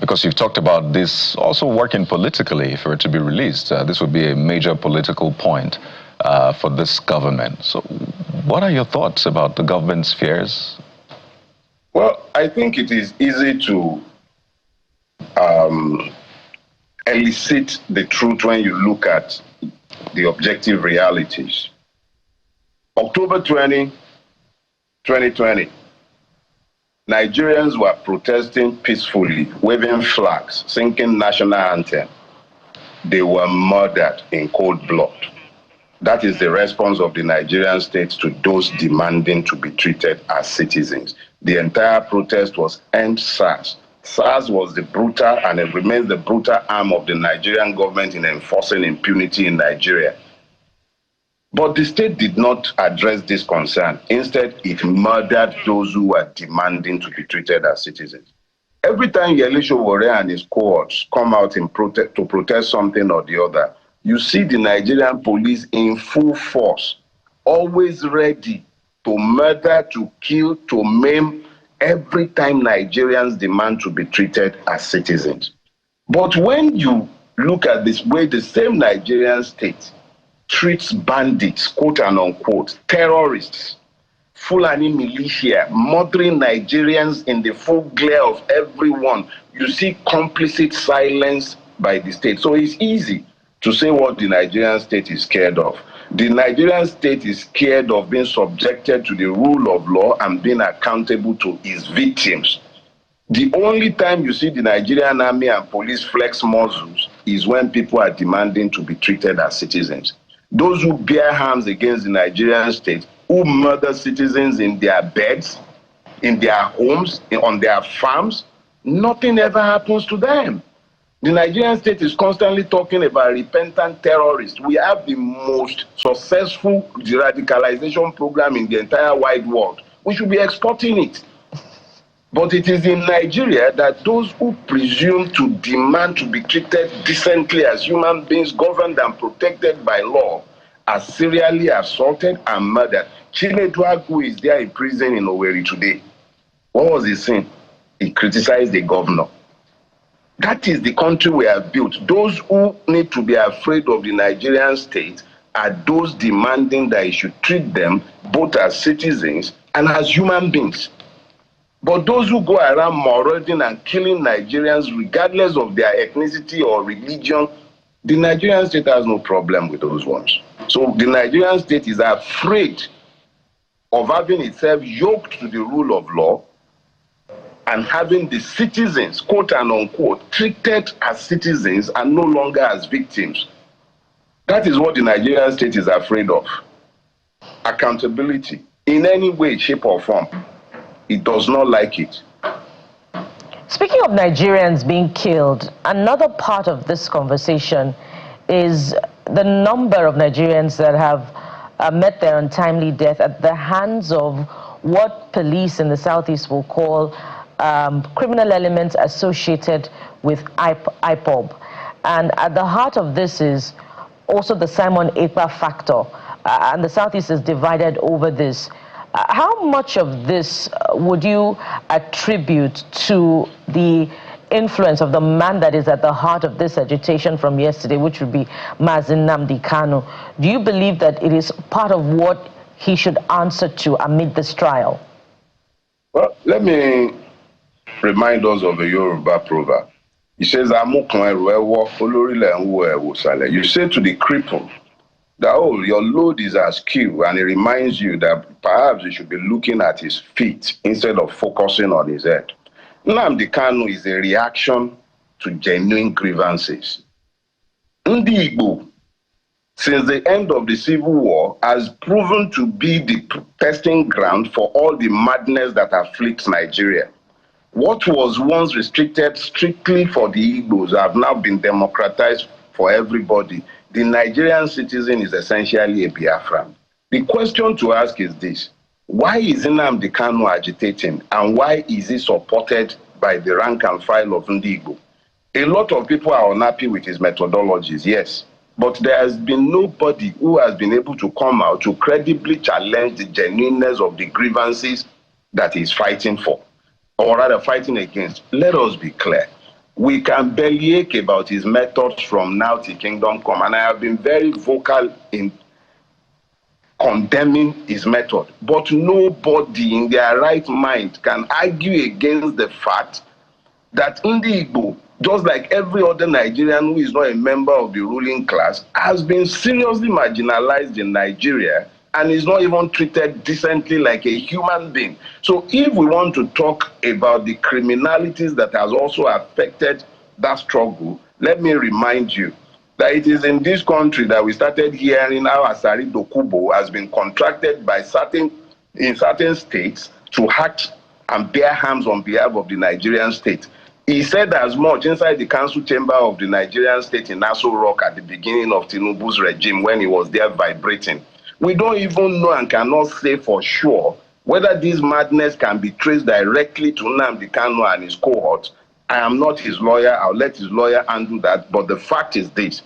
Speaker 1: Because you've talked about this also working politically for it to be released. This would be a major political point for this government. So what are your thoughts about the government's fears?
Speaker 5: Well, I think it is easy to elicit the truth when you look at the objective realities. October 20, 2020, Nigerians were protesting peacefully, waving flags, singing national anthem. They were murdered in cold blood. That is the response of the Nigerian state to those demanding to be treated as citizens. The entire protest was EndSARS. SARS was the brutal, and it remains the brutal arm of the Nigerian government in enforcing impunity in Nigeria. But the state did not address this concern. Instead, it murdered those who were demanding to be treated as citizens. Every time Yele Sowore and his cohorts come out to protest something or the other, you see the Nigerian police in full force, always ready to murder, to kill, to maim, every time Nigerians demand to be treated as citizens. But when you look at this way, the same Nigerian state treats bandits, quote and unquote, terrorists, Fulani militia, murdering Nigerians in the full glare of everyone, you see complicit silence by the state. So it's easy to say what the Nigerian state is scared of. The Nigerian state is scared of being subjected to the rule of law and being accountable to its victims. The only time you see the Nigerian army and police flex muscles is when people are demanding to be treated as citizens. those who bear arms against the Nigerian state, who murder citizens in their beds, in their homes, on their farms, nothing ever happens to them. The Nigerian state is constantly talking about repentant terrorists. We have the most successful de-radicalization program in the entire wide world. We should be exporting it. But it is in Nigeria that those who presume to demand to be treated decently as human beings, governed and protected by law, are serially assaulted and murdered. Chinedu Agwu is there in prison in Owerri today. What was he saying? He criticized the governor. That is the country we have built. Those who need to be afraid of the Nigerian state are those demanding that it should treat them both as citizens and as human beings. But those who go around marauding and killing Nigerians regardless of their ethnicity or religion, the Nigerian state has no problem with those ones. So the Nigerian state is afraid of having itself yoked to the rule of law and having the citizens, quote and unquote, treated as citizens and no longer as victims. That is what the Nigerian state is afraid of. Accountability, in any way, shape or form. It does not like it.
Speaker 2: Speaking of Nigerians being killed, another part of this conversation is the number of Nigerians that have met their untimely death at the hands of what police in the Southeast will call criminal elements associated with IPOB. And at the heart of this is also the Simon Ekpa factor. And the Southeast is divided over this. How much of this would you attribute to the influence of the man that is at the heart of this agitation from yesterday, which would be Nnamdi Kanu? Do you believe that it is part of what he should answer to amid this trial?
Speaker 5: Well, let me remind us of a Yoruba proverb. He says, you say to the cripple that, oh, your load is askew, and it reminds you that perhaps you should be looking at his feet instead of focusing on his head. Nnamdi Kanu is a reaction to genuine grievances. Ndi Igbo, since the end of the Civil War, has proven to be the testing ground for all the madness that afflicts Nigeria. What was once restricted strictly for the Igbos have now been democratized for everybody. The Nigerian citizen is essentially a Biafran. The question to ask is this: why is Nnamdi Kanu agitating, and why is he supported by the rank and file of Ndi Igbo? A lot of people are unhappy with his methodologies, yes, but there has been nobody who has been able to come out to credibly challenge the genuineness of the grievances that he's fighting for, or rather fighting against. Let us be clear. We can bellyache about his methods from now till kingdom come, and I have been very vocal in condemning his method. But nobody in their right mind can argue against the fact that Ndi Igbo, just like every other Nigerian who is not a member of the ruling class, has been seriously marginalized in Nigeria and is not even treated decently like a human being. So if we want to talk about the criminalities that has also affected that struggle, let me remind you that it is in this country that we started hearing how Asari Dokubo has been contracted by certain states to act and bear arms on behalf of the Nigerian state. He said as much inside the council chamber of the Nigerian state in Aso Rock at the beginning of Tinubu's regime when he was there vibrating. We don't even know and cannot say for sure whether this madness can be traced directly to Nnamdi Kanu and his cohort. I am not his lawyer. I'll let his lawyer undo that. But the fact is this: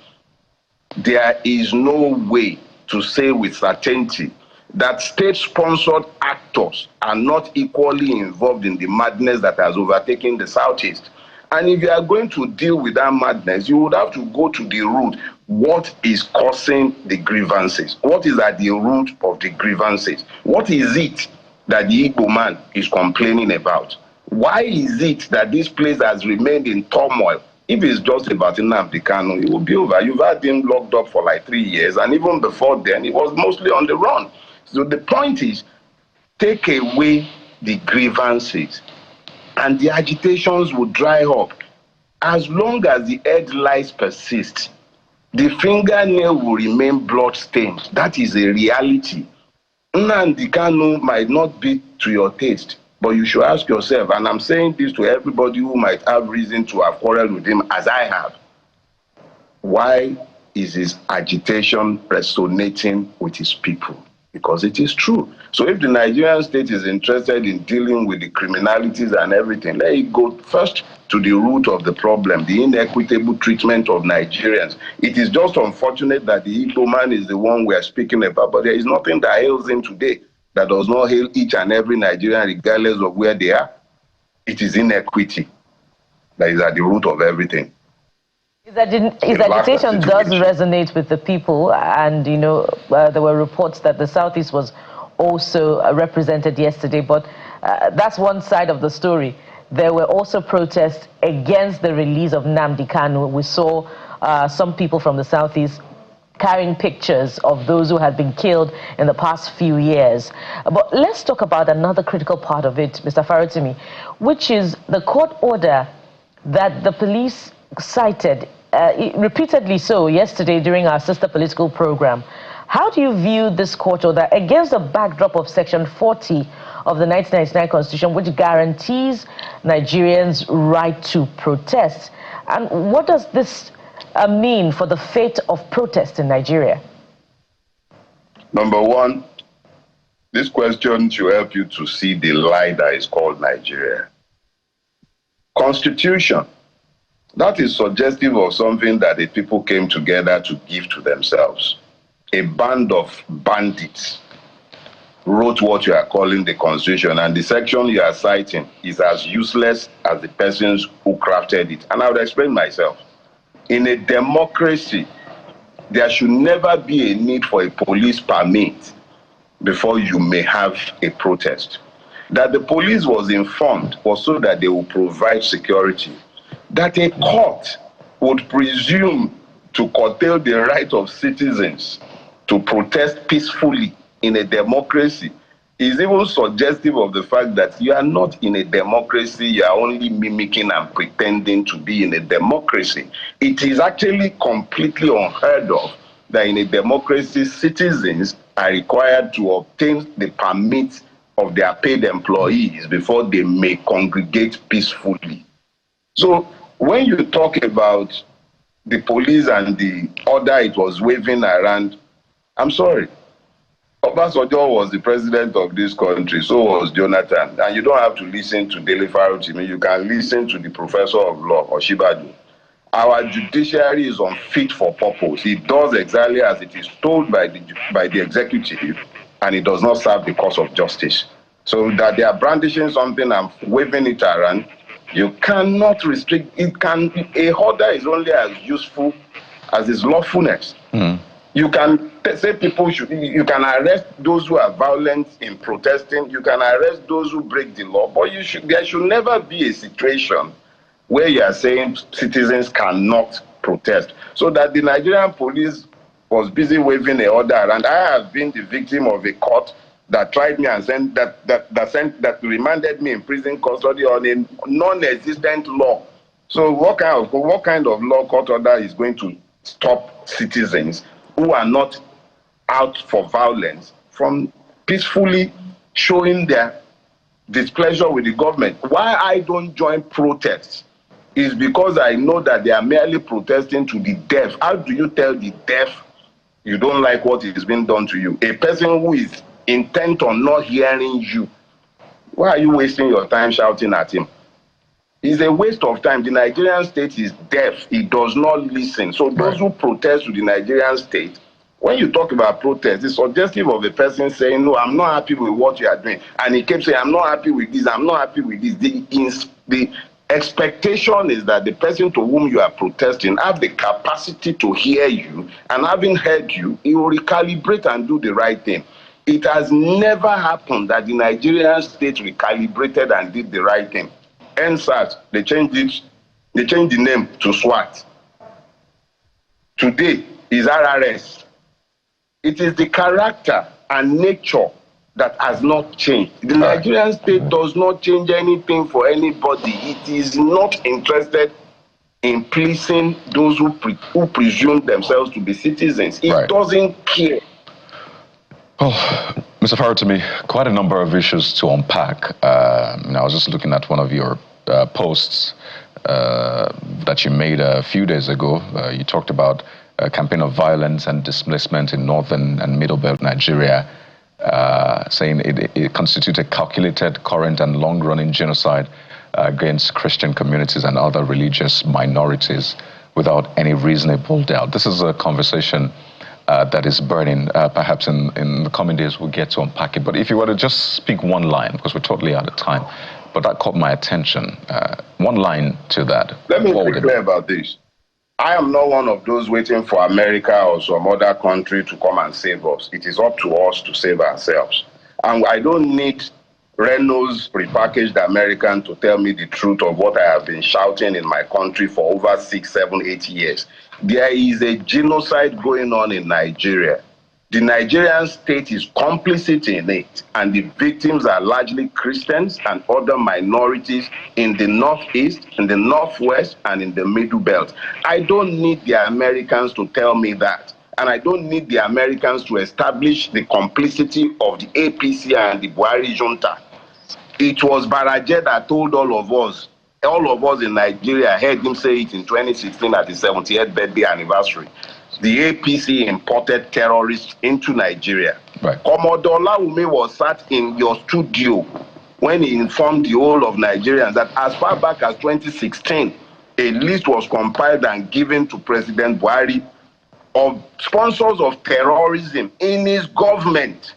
Speaker 5: there is no way to say with certainty that state-sponsored actors are not equally involved in the madness that has overtaken the Southeast. And if you are going to deal with that madness, you would have to go to the root. What is causing the grievances? What is at the root of the grievances? What is it that the Igbo man is complaining about? Why is it that this place has remained in turmoil? If it's just about Nnamdi Kanu, it will be over. You've had him locked up for like 3 years, and even before then, he was mostly on the run. So the point is, take away the grievances, and the agitations will dry up. As long as the headlines persist, the fingernail will remain blood-stained. That is a reality. Nnamdi Kanu might not be to your taste, but you should ask yourself, and I'm saying this to everybody who might have reason to have quarreled with him, as I have, why is his agitation resonating with his people? Because it is true. So if the Nigerian state is interested in dealing with the criminalities and everything, let it go first to the root of the problem, the inequitable treatment of Nigerians. It is just unfortunate that the Igbo man is the one we are speaking about, but there is nothing that hails him today that does not hail each and every Nigerian regardless of where they are. It is inequity that is at the root of everything.
Speaker 2: His agitation does resonate with the people, and you know there were reports that the Southeast was also represented yesterday, but that's one side of the story. There were also protests against the release of Nnamdi Kanu. We saw some people from the Southeast carrying pictures of those who had been killed in the past few years. But let's talk about another critical part of it, Mr. Farotimi, which is the court order that the police cited repeatedly so yesterday during our sister political program. How do you view this court order against the backdrop of Section 40 of the 1999 Constitution, which guarantees Nigerians' right to protest? And what does this mean for the fate of protest in Nigeria?
Speaker 5: Number one, this question should help you to see the lie that is called Nigeria. Constitution. That is suggestive of something that the people came together to give to themselves. A band of bandits wrote what you are calling the Constitution, and the section you are citing is as useless as the persons who crafted it. And I would explain myself. In a democracy, there should never be a need for a police permit before you may have a protest. That the police was informed was so that they will provide security. That a court would presume to curtail the right of citizens to protest peacefully in a democracy is even suggestive of the fact that you are not in a democracy, you are only mimicking and pretending to be in a democracy. It is actually completely unheard of that in a democracy, citizens are required to obtain the permit of their paid employees before they may congregate peacefully. So when you talk about the police and the order it was waving around, I'm sorry. Obasanjo was the president of this country, so was Jonathan. And you don't have to listen to Dele Farotimi, you can listen to the professor of law, Oshibadu. Our judiciary is unfit for purpose. It does exactly as it is told by the executive, and it does not serve the cause of justice. So that they are brandishing something and waving it around, you cannot restrict it. A order is only as useful as its lawfulness. You can say people should, you can arrest those who are violent in protesting, you can arrest those who break the law, but there should never be a situation where you are saying citizens cannot protest. So that the Nigerian police was busy waving an order around. I have been the victim of a court that tried me and sent that remanded me in prison custody on a non-existent law. So what kind of law court order is going to stop citizens who are not out for violence from peacefully showing their displeasure with the government? Why I don't join protests is because I know that they are merely protesting to the deaf. How do you tell the deaf you don't like what is being done to you? A person who is intent on not hearing you, why are you wasting your time shouting at him? It's a waste of time. The Nigerian state is deaf. It does not listen. So those who protest to the Nigerian state, when you talk about protest, it's suggestive of a person saying, no, I'm not happy with what you are doing. And he keeps saying, I'm not happy with this, I'm not happy with this. The expectation is that the person to whom you are protesting have the capacity to hear you, and having heard you, he will recalibrate and do the right thing. It has never happened that the Nigerian state recalibrated and did the right thing. EndSARS, they changed the name to SWAT. Today is RRS. It is the character and nature that has not changed. The Nigerian state does not change anything for anybody. It is not interested in policing those who presume themselves to be citizens. It doesn't care.
Speaker 1: Oh, Mr. Farotimi, quite a number of issues to unpack. I was just looking at one of your posts that you made a few days ago. You talked about a campaign of violence and displacement in northern and middle belt Nigeria, saying it constitutes a calculated, current and long-running genocide against Christian communities and other religious minorities without any reasonable doubt. This is a conversation that is burning. Perhaps in the coming days we'll get to unpack it. But if you were to just speak one line, because we're totally out of time, but that caught my attention. One line to that.
Speaker 5: Let me be clear about this. I am not one of those waiting for America or some other country to come and save us. It is up to us to save ourselves. And I don't need Renault's prepackaged American to tell me the truth of what I have been shouting in my country for over 6, 7, 8 years. There is a genocide going on in Nigeria. The Nigerian state is complicit in it, and the victims are largely Christians and other minorities in the Northeast, in the Northwest, and in the Middle Belt. I don't need the Americans to tell me that. And I don't need the Americans to establish the complicity of the APC and the Buhari junta. It was Baraje that told all of us in Nigeria, heard him say it in 2016 at his 70th birthday anniversary. The APC imported terrorists into Nigeria.
Speaker 1: Right.
Speaker 5: Commodore Lawume was sat in your studio when he informed the whole of Nigerians that as far back as 2016, a list was compiled and given to President Buhari of sponsors of terrorism in his government.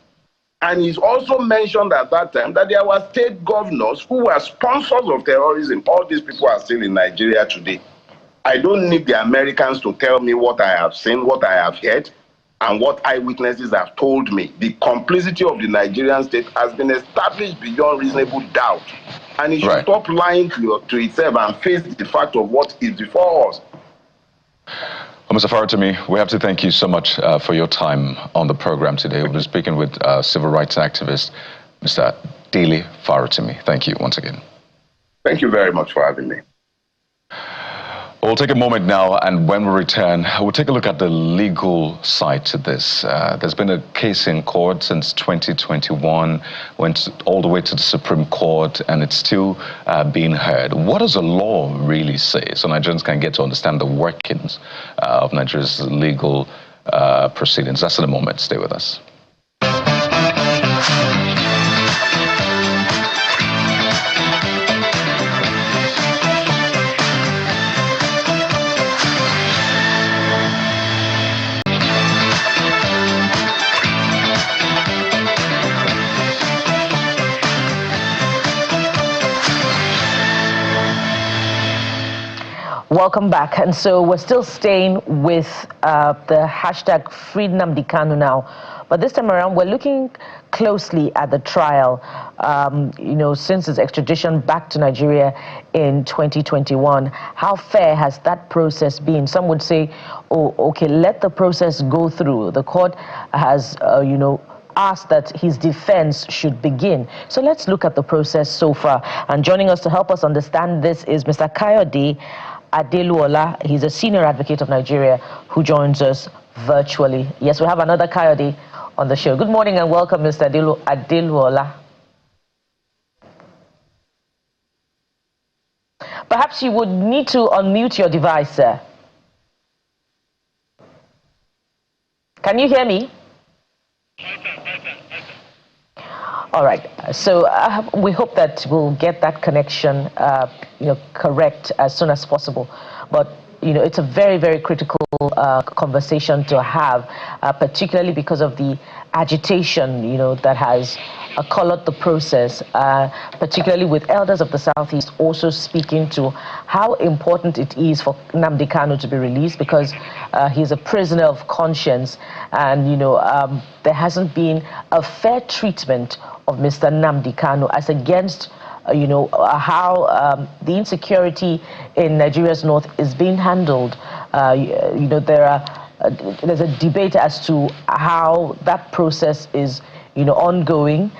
Speaker 5: And he's also mentioned at that time that there were state governors who were sponsors of terrorism. All these people are still in Nigeria today. I don't need the Americans to tell me what I have seen, what I have heard, and what eyewitnesses have told me. The complicity of the Nigerian state has been established beyond reasonable doubt. And it should stop lying to itself and face the fact of what is before us.
Speaker 1: Well, Mr. Farotimi, we have to thank you so much for your time on the program today. We've been speaking with civil rights activist, Mr. Dele Farotimi. Thank you once again.
Speaker 5: Thank you very much for having me.
Speaker 1: We'll take a moment now, and when we return, we'll take a look at the legal side to this. There's been a case in court since 2021, went all the way to the Supreme Court, and it's still being heard. What does the law really say? So Nigerians can get to understand the workings of Nigeria's legal proceedings. That's in a moment. Stay with us.
Speaker 2: Welcome back. And so we're still staying with the hashtag Free Nnamdi Kanu now. But this time around, we're looking closely at the trial, since his extradition back to Nigeria in 2021. How fair has that process been? Some would say, oh, okay, let the process go through. The court has, asked that his defense should begin. So let's look at the process so far. And joining us to help us understand this is Mr. Kayode Adeluola. He's a senior advocate of Nigeria who joins us virtually. Yes, we have another Kayode on the show. Good morning and welcome, Mr. Adeluola. Perhaps you would need to unmute your device, sir. Can you hear me? All right. So we hope that we'll get that connection, correct as soon as possible. But it's a very, very critical conversation to have, particularly because of the agitation, that has colored the process, particularly with elders of the Southeast also speaking to how important it is for Nnamdi Kanu to be released, because he's a prisoner of conscience, and there hasn't been a fair treatment of Mr. Nnamdi Kanu as against how the insecurity in Nigeria's north is being handled. There's a debate as to how that process is ongoing.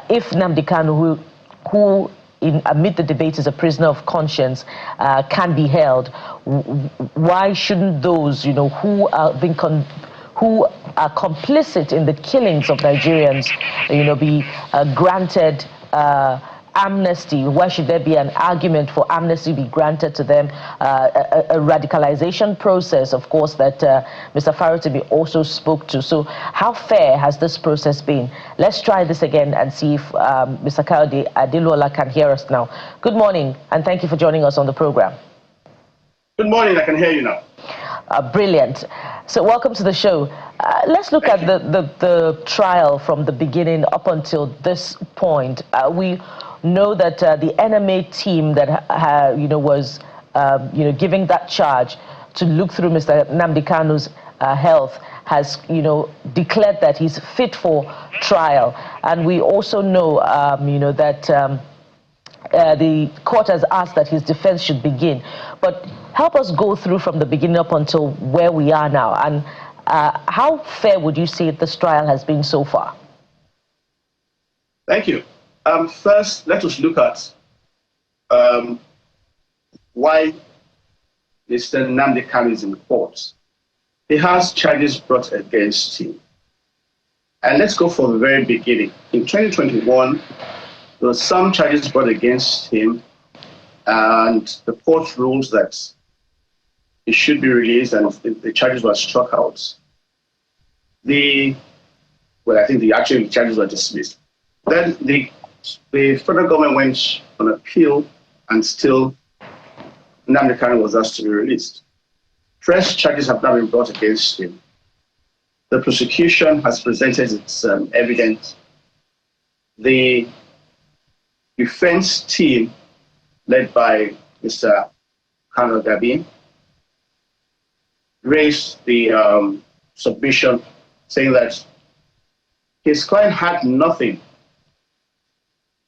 Speaker 2: If Nnamdi Kanu, who amid the debate is a prisoner of conscience, can be held. Why shouldn't those, who are complicit in the killings of Nigerians, be granted amnesty? Why should there be an argument for amnesty be granted to them? A radicalization process, of course, that Mr. Farotimi also spoke to. So how fair has this process been? Let's try this again and see if Mr. Kayode Adeluola can hear us now. Good morning, and thank you for joining us on the program.
Speaker 6: Good morning, I can hear you now.
Speaker 2: Brilliant. So welcome to the show. Let's look at the trial from the beginning up until this point. We know that the NMA team that was giving that charge to look through Mr. Nnamdi Kanu's health has declared that he's fit for trial, and we also know that the court has asked that his defense should begin. But help us go through from the beginning up until where we are now, and how fair would you say this trial has been so far?
Speaker 6: Thank you. First, let us look at why Mr. Nnamdi Kanu is in court. He has charges brought against him. And let's go from the very beginning. In 2021, there were some charges brought against him, and the court ruled that he should be released, and the charges were struck out. I think the actual charges were dismissed. Then the federal government went on appeal, and still Nnamdi Kanu was asked to be released. Fresh charges have now been brought against him. The prosecution has presented its evidence. The defense team, led by Mr. Kanu Gabi, raised the submission, saying that his client had nothing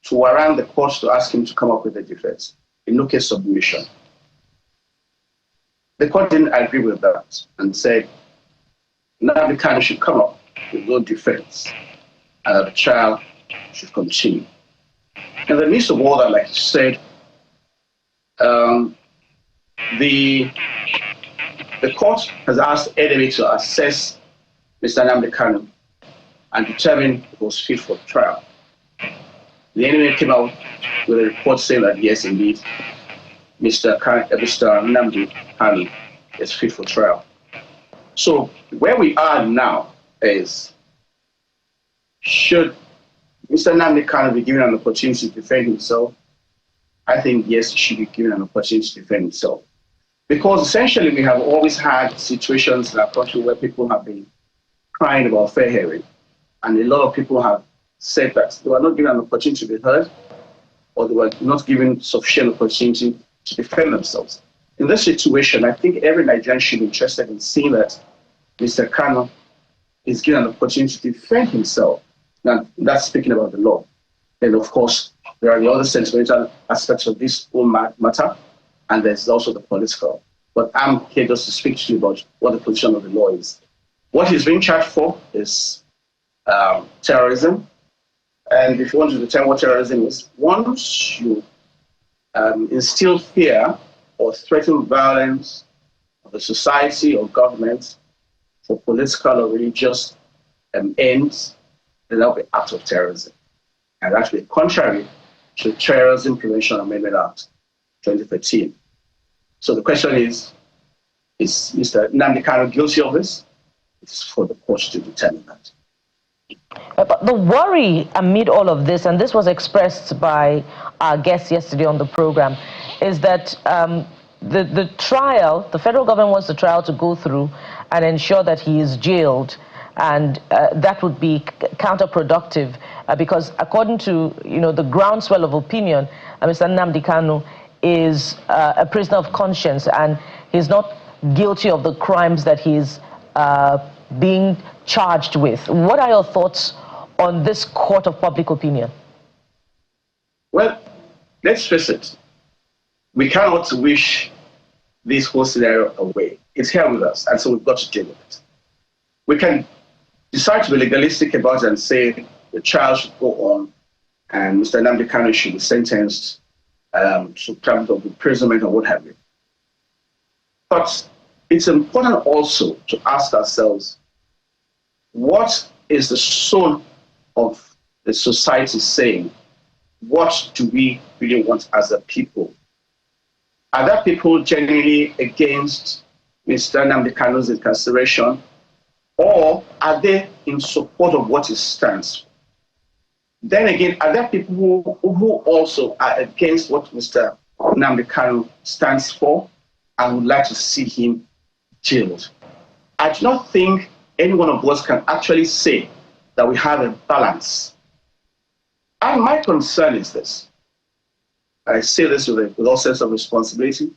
Speaker 6: to warrant the court to ask him to come up with a defense, in no case submission. The court didn't agree with that and said, Nnamdi Kanu should come up with no defense, and the trial should continue. In the midst of all that, like you said, the court has asked NMA to assess Mr. Nnamdi Kanu and determine if he was fit for trial. The NMA came out with a report saying that yes, indeed, Mr. Nnamdi Kanu is fit for trial. So where we are now is, should Mr. Nnamdi Kanu be given an opportunity to defend himself? I think yes, he should be given an opportunity to defend himself. Because essentially we have always had situations in our country where people have been crying about fair hearing, and a lot of people have said that they were not given an opportunity to be heard, or they were not given sufficient opportunity to defend themselves. In this situation, I think every Nigerian should be interested in seeing that Mr. Kanu is given an opportunity to defend himself. Now, that's speaking about the law. Then, of course, there are the other sentimental aspects of this whole matter, and there's also the political. But I'm here just to speak to you about what the position of the law is. What he's being charged for is terrorism. And if you want to determine what terrorism is, once you instill fear or threaten violence of the society or government for political or religious ends, then that will be an act of terrorism. And that will be contrary to Terrorism Prevention Amendment Act 2013. So the question is Mr. Nnamdi Kanu guilty of this? It's for the court to determine that.
Speaker 2: But the worry amid all of this, and this was expressed by our guest yesterday on the program, is that the trial, the federal government wants the trial to go through and ensure that he is jailed, and that would be counterproductive because according to the groundswell of opinion, Mr. Nnamdi Kanu is a prisoner of conscience and he's not guilty of the crimes that he's being charged with. What are your thoughts on this court of public opinion?
Speaker 6: Well, let's face it. We cannot wish this whole scenario away. It's here with us, and so we've got to deal with it. We can decide to be legalistic about it and say the trial should go on and Mr. Nnamdi Kanu should be sentenced to terms of imprisonment or what have you. But it's important also to ask ourselves, what is the soul of the society saying? What do we really want as a people? Are there people genuinely against Mr. Nnamdi Kanu's incarceration, or are they in support of what he stands for? Then again, are there people who also are against what Mr. Nnamdi Kanu stands for and would like to see him jailed? I do not think any one of us can actually say that we have a balance. And my concern is this. I say this with all sense of responsibility.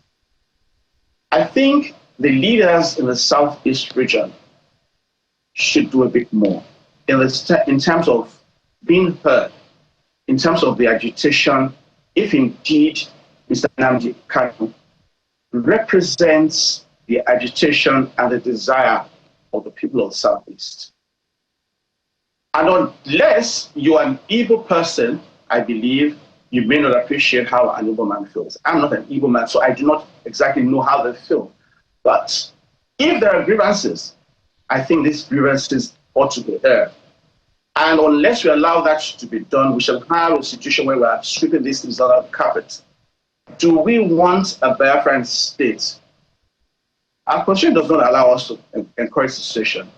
Speaker 6: I think the leaders in the Southeast region should do a bit more in terms of being heard, in terms of the agitation, if indeed Mr. Nnamdi Kanu represents the agitation and the desire of the people of the Southeast. And unless you are an Igbo person, I believe you may not appreciate how an Igbo man feels. I'm not an Igbo man, so I do not exactly know how they feel. But if there are grievances, I think these grievances ought to be heard. And unless we allow that to be done, we shall have a situation where we are sweeping these things under the carpet. Do we want a Biafran state? Our constitution does not allow us to encourage secession,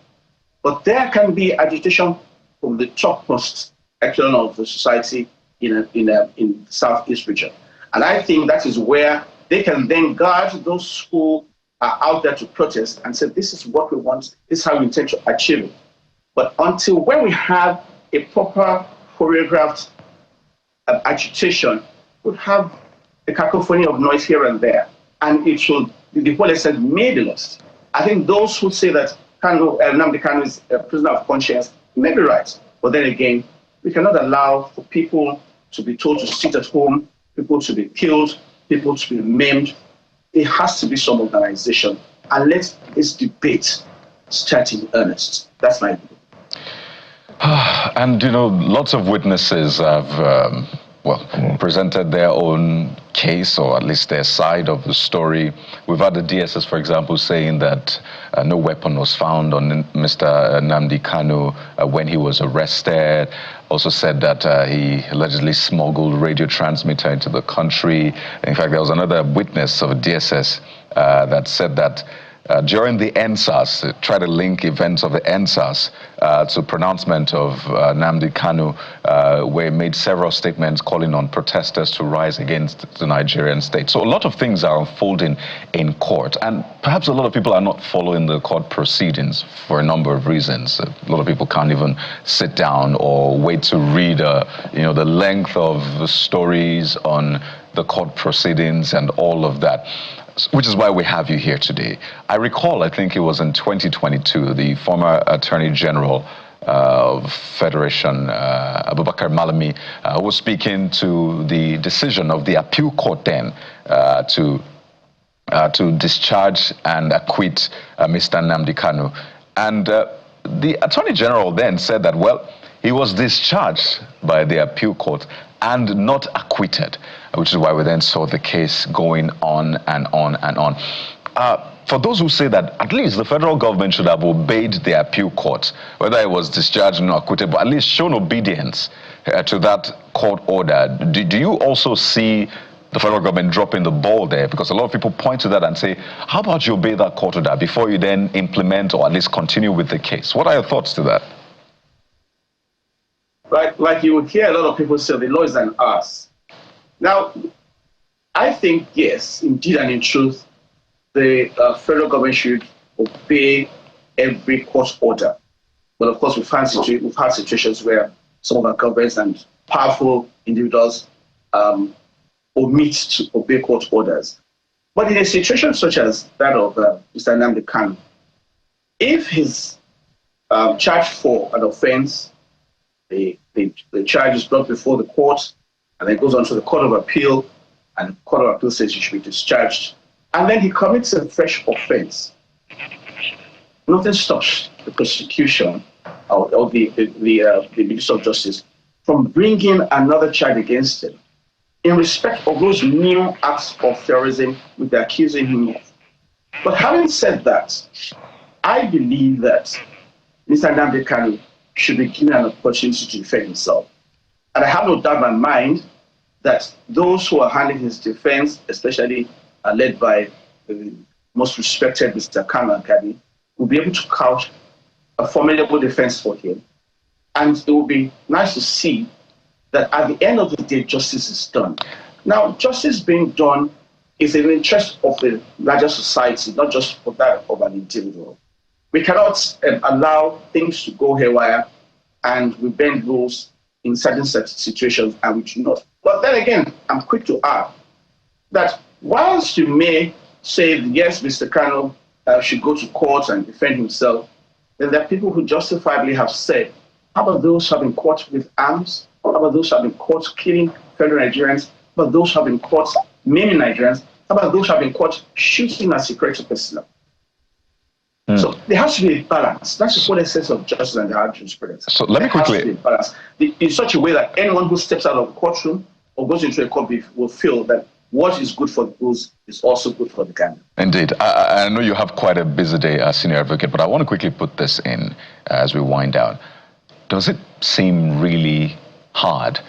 Speaker 6: but there can be agitation from the topmost echelon of the society in the Southeast region. And I think that is where they can then guard those who are out there to protest and say, this is what we want, this is how we intend to achieve it. But until when we have a proper choreographed agitation, we'll have a cacophony of noise here and there, and it should, the whole essence may be lost. I think those who say that Nnamdi Kanu is a prisoner of conscience may be right, but then again, we cannot allow for people to be told to sit at home, people to be killed, people to be maimed. There has to be some organization, and let this debate start in earnest. That's my view.
Speaker 1: And, lots of witnesses have, presented their own case, or at least their side of the story. We've had the DSS, for example, saying that no weapon was found on Mr. Nnamdi Kanu when he was arrested. Also said that he allegedly smuggled radio transmitter into the country. In fact, there was another witness of a DSS that said that during the EndSARS, tried to link events of the EndSARS to pronouncement of Nnamdi Kanu, where he made several statements calling on protesters to rise against the Nigerian state. So a lot of things are unfolding in court, and perhaps a lot of people are not following the court proceedings for a number of reasons. A lot of people can't even sit down or wait to read, the length of the stories on the court proceedings and all of that, which is why we have you here today. I recall, I think it was in 2022, the former Attorney General of Federation, Abubakar Malami, was speaking to the decision of the appeal court then to discharge and acquit Mr. Nnamdi Kanu. And the Attorney General then said that, well, he was discharged by the appeal court and not acquitted, which is why we then saw the case going on and on and on. For those who say that at least the federal government should have obeyed the appeal court, whether it was discharged or not acquitted, but at least shown obedience to that court order, do you also see the federal government dropping the ball there? Because a lot of people point to that and say, how about you obey that court order before you then implement or at least continue with the case? What are your thoughts to that? Like
Speaker 6: you would hear a lot of people say, the law is an us. Now, I think, yes, indeed and in truth, the federal government should obey every court order. But of course, we've had situations where some of our governments and powerful individuals omit to obey court orders. But in a situation such as that of Mr. Nnamdi Kanu, if he's charged for an offense, the charge is brought before the court, and then goes on to the Court of Appeal, and the Court of Appeal says he should be discharged, and then he commits a fresh offense. Nothing stops the prosecution or the Minister of Justice from bringing another charge against him. in respect of those new acts of terrorism which they're accusing him of. But having said that, I believe that Mr. Nnamdi Kanu should be given an opportunity to defend himself. And I have no doubt in my mind that those who are handling his defense, especially led by the most respected Mr. Kanu, will be able to couch a formidable defense for him. And it will be nice to see that at the end of the day, justice is done. Now, justice being done is in the interest of the larger society, not just for that of an individual. We cannot allow things to go haywire and we bend rules in certain situations and we do not. But then again, I'm quick to add that whilst you may say, yes, Mr. Kanu should go to court and defend himself, then there are people who justifiably have said, how about those who have been caught with arms? How about those who have been caught killing fellow Nigerians? How about those who have been caught maiming Nigerians? How about those who have been caught shooting at security personnel? So there has to be a balance. That's the full essence of justice and the hard jurisprudence.
Speaker 1: So let me quickly...
Speaker 6: There has to be a balance in such a way that anyone who steps out of the courtroom or goes into a court will feel that what is good for the rules is also good for the Ghanaian.
Speaker 1: Indeed. I know you have quite a busy day as senior advocate, but I want to quickly put this in as we wind down. Does it seem really hard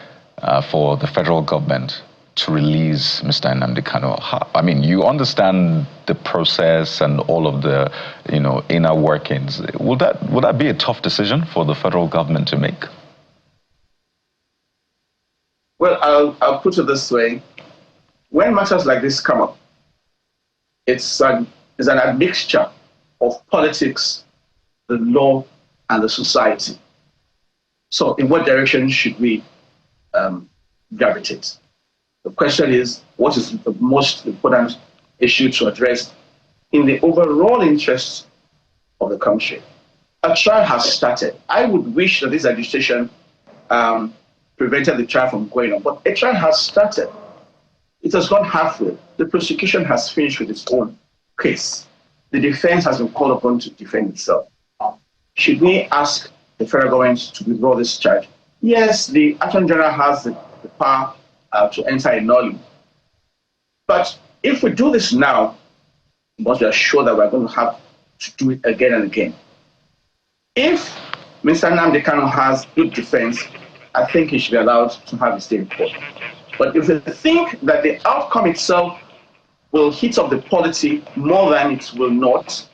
Speaker 1: for the federal government to release Mr. Nnamdi Kanu? I mean, you understand the process and all of the, inner workings. Would that be a tough decision for the federal government to make?
Speaker 6: Well, I'll put it this way. When matters like this come up, it's an admixture of politics, the law, and the society. So in what direction should we gravitate? The question is, what is the most important issue to address in the overall interest of the country? A trial has started. I would wish that this administration prevented the trial from going on, but a trial has started. It has gone halfway. The prosecution has finished with its own case. The defense has been called upon to defend itself. Should we ask the federal government to withdraw this charge? Yes, the Attorney General has the power to enter a nullity. But if we do this now, we must be assured that we're going to have to do it again and again. If Mr. Nnamdi Kanu has good defense, I think he should be allowed to have his day in court. But if they think that the outcome itself will heat up the polity more than it will not,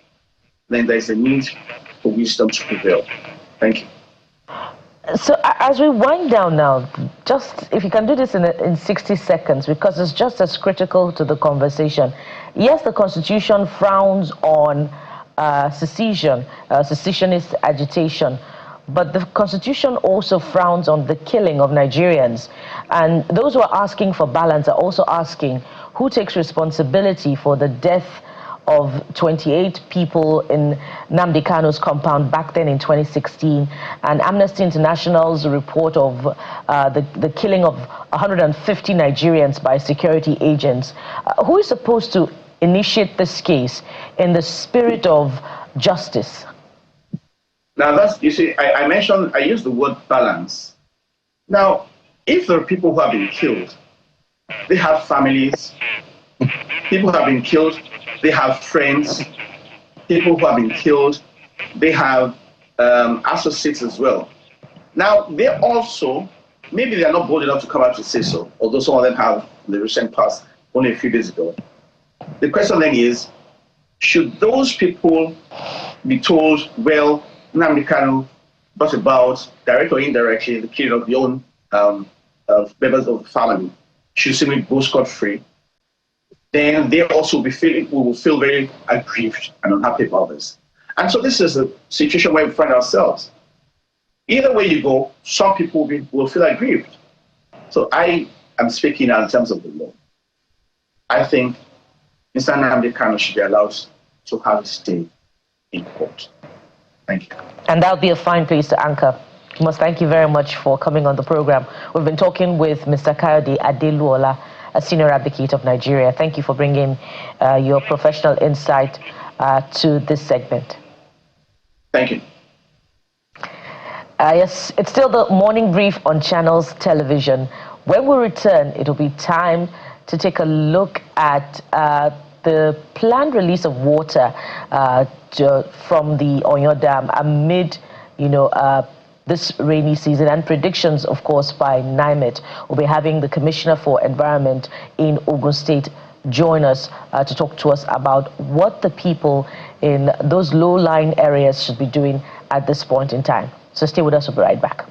Speaker 6: then there is a need for wisdom to prevail. Thank you.
Speaker 2: So as we wind down now, just if you can do this in 60 seconds, because it's just as critical to the conversation. Yes, the Constitution frowns on secession, secessionist agitation, but the Constitution also frowns on the killing of Nigerians. And those who are asking for balance are also asking who takes responsibility for the death of 28 people in Nnamdi Kanu's compound back then in 2016, and Amnesty International's report of the killing of 150 Nigerians by security agents. Who is supposed to initiate this case in the spirit of justice?
Speaker 6: Now, you see, I used the word balance. Now, if there are people who have been killed, they have families. People who have been killed, they have friends. People who have been killed, they have associates as well. Now, they also, maybe they are not bold enough to come out to say so, although some of them have in the recent past, only a few days ago. The question then is, should those people be told, well, Nnamdi Kanu brought about, direct or indirectly, the killing of your own members of the family, should simply go scot-free? Then they also will feel very aggrieved and unhappy about this. And so this is a situation where we find ourselves. Either way you go, some people will feel aggrieved. So I am speaking now in terms of the law. I think Mr. Nnamdi Kanu should be allowed to have his day in court. Thank you. And
Speaker 2: that would be a fine place to anchor. I must thank you very much for coming on the program. We've been talking with Mr. Kayode Adeluola, a senior advocate of Nigeria. Thank you for bringing your professional insight to this segment.
Speaker 6: Thank you.
Speaker 2: Yes, it's still the morning brief on Channels Television. When we return, it'll be time to take a look at the planned release of water from the Oyo Dam amid, this rainy season, and predictions, of course, by NIMET. We'll be having the Commissioner for Environment in Ogun State join us to talk to us about what the people in those low-lying areas should be doing at this point in time. So stay with us, we'll be right back.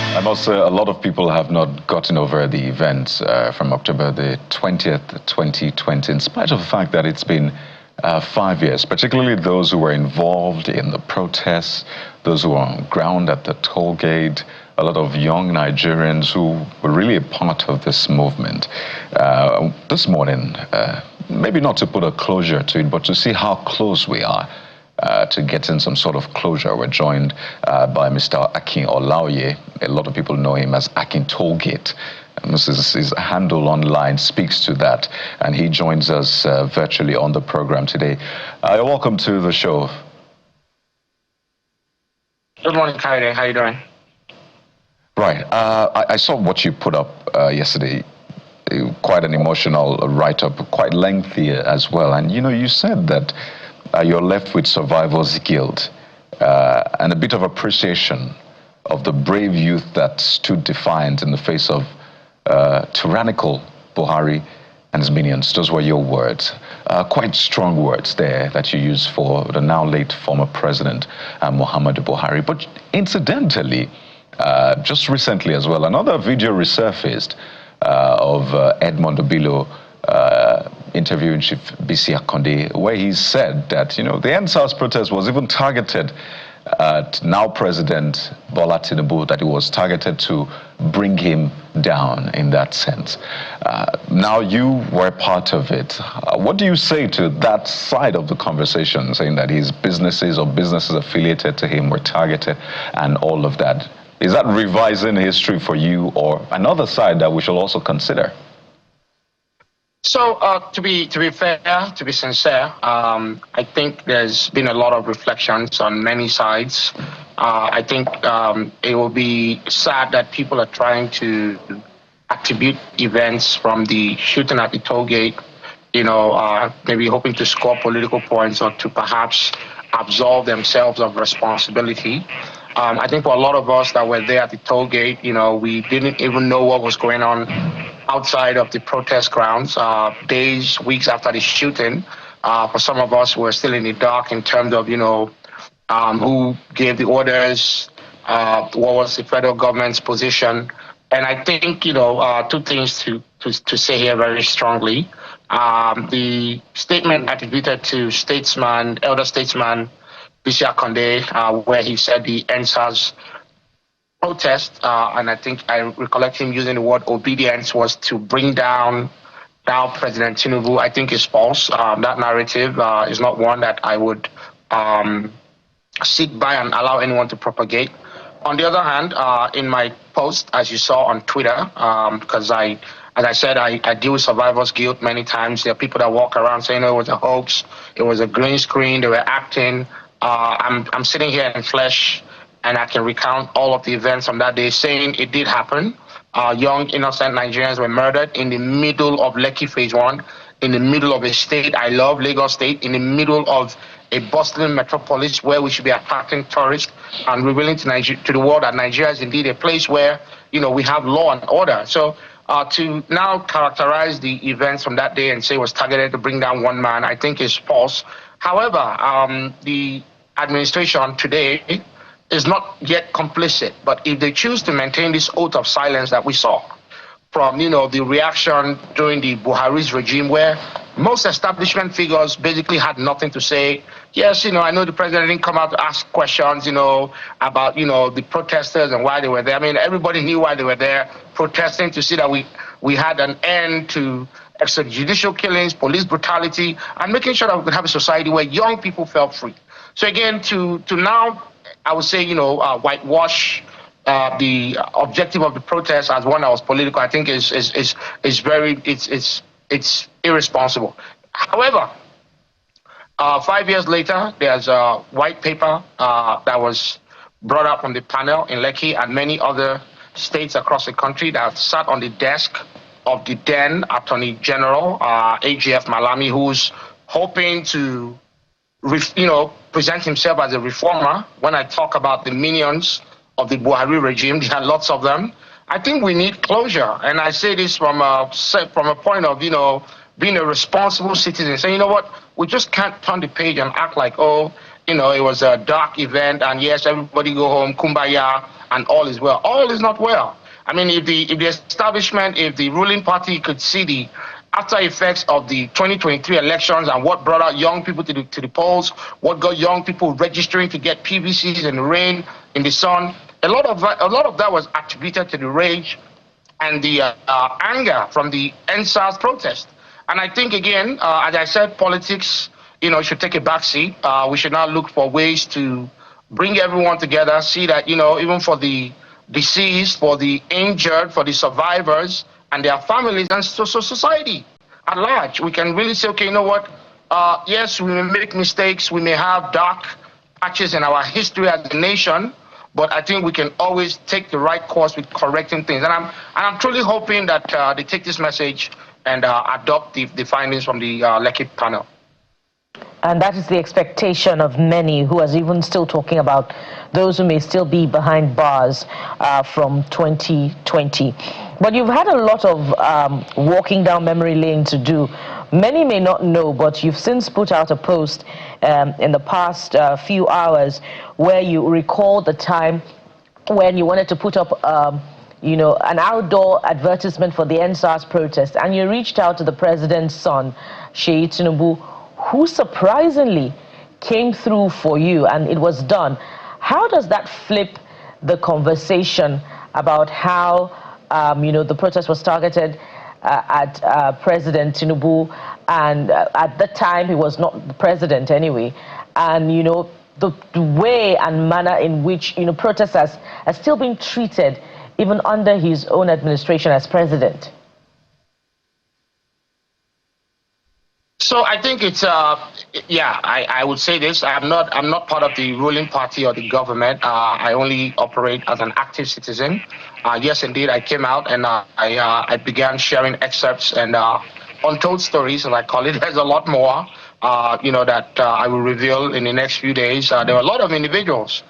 Speaker 1: I must say, a lot of people have not gotten over the events from October the 20th, 2020, in spite of the fact that it's been 5 years, particularly those who were involved in the protests, those who were on ground at the toll gate, a lot of young Nigerians who were really a part of this movement. This morning, maybe not to put a closure to it, but to see how close we are to getting some sort of closure. We're joined by Mr. Akin Olaoye. A lot of people know him as Akin Tollgate. His handle online speaks to that, and he joins us virtually on the program today. Welcome to the show.
Speaker 7: Good morning, Kaide. How are you doing?
Speaker 1: Right. I saw what you put up yesterday. Quite an emotional write-up, quite lengthy as well. And, you said that you're left with survivor's guilt and a bit of appreciation of the brave youth that stood defiant in the face of tyrannical Buhari and his minions. Those were your words. Quite strong words there that you used for the now late former president, Muhammadu Buhari. But incidentally, just recently as well, another video resurfaced of Edmond Obilo interviewing Chief Bisi Akande, where he said that, the EndSARS protest was even targeted at now President Bola Tinubu, that it was targeted to bring him down in that sense. Now you were part of it. What do you say to that side of the conversation, saying that his businesses or businesses affiliated to him were targeted and all of that? Is that revising history for you, or another side that we shall also consider?
Speaker 7: So to be fair, to be sincere, I think there's been a lot of reflections on many sides. I think it will be sad that people are trying to attribute events from the shooting at the toll gate, maybe hoping to score political points or to perhaps absolve themselves of responsibility. I think for a lot of us that were there at the toll gate, we didn't even know what was going on outside of the protest grounds, days, weeks after the shooting. For some of us, we're still in the dark in terms of, who gave the orders, what was the federal government's position. And I think, two things to say here very strongly. The statement attributed to elder statesman, Bisi Akande, where he said the EndSARS protest, and I think I recollect him using the word obedience, was to bring down now President Tinubu, I think is false. That narrative is not one that I would sit by and allow anyone to propagate. On the other hand, in my post, as you saw on Twitter, because as I said, I deal with survivor's guilt many times. There are people that walk around saying, it was a hoax, it was a green screen, they were acting. I'm sitting here in flesh, and I can recount all of the events from that day, saying it did happen. Young, innocent Nigerians were murdered in the middle of Lekki Phase 1, in the middle of a state I love, Lagos State, in the middle of a bustling metropolis where we should be attracting tourists and revealing to the world that Nigeria is indeed a place where, we have law and order. So to now characterize the events from that day and say it was targeted to bring down one man, I think is false. However, the administration today is not yet complicit, but if they choose to maintain this oath of silence that we saw from, the reaction during the Buhari's regime, where most establishment figures basically had nothing to say. Yes, I know the president didn't come out to ask questions, about, the protesters and why they were there. I mean, everybody knew why they were there, protesting to see that we we had an end to extrajudicial killings, police brutality, and making sure that we could have a society where young people felt free. So again, to now, I would say, whitewash the objective of the protest as one that was political, I think is very it's irresponsible. However, 5 years later, there's a white paper that was brought up from the panel in Lekki and many other states across the country that sat on the desk of the then Attorney General, AGF Malami, who's hoping to, present himself as a reformer. When I talk about the minions of the Buhari regime, there are lots of them. I think we need closure, and I say this from a point of, being a responsible citizen. So you know what, we just can't turn the page and act like, it was a dark event, and yes, everybody go home, kumbaya, and all is well. All is not well. I mean, if the establishment, if the ruling party could see the after effects of the 2023 elections and what brought out young people to the polls, what got young people registering to get PVCs in the rain, in the sun, a lot of that was attributed to the rage and the anger from the EndSARS protest. And I think, again, as I said, politics, should take a backseat. We should now look for ways to bring everyone together, see that, even for the deceased, for the injured, for the survivors and their families, and so society at large, we can really say, okay, you know what? Yes, we may make mistakes. We may have dark patches in our history as a nation, but I think we can always take the right course with correcting things. And I'm truly hoping that they take this message and adopt the findings from the Lekki panel.
Speaker 2: And that is the expectation of many, who are even still talking about those who may still be behind bars from 2020. But you've had a lot of walking down memory lane to do. Many may not know, but you've since put out a post in the past few hours where you recall the time when you wanted to put up an outdoor advertisement for the EndSARS protest, and you reached out to the president's son, Seyi Tinubu, who surprisingly came through for you, and it was done. How does that flip the conversation about how the protest was targeted at President Tinubu, and at that time he was not the president anyway, and the way and manner in which protesters are still being treated even under his own administration as president?
Speaker 7: So I think it's I would say this. I'm not part of the ruling party or the government. I only operate as an active citizen. Yes, indeed, I came out and I began sharing excerpts and untold stories, as I call it. There's a lot more, that I will reveal in the next few days. There were a lot of individuals,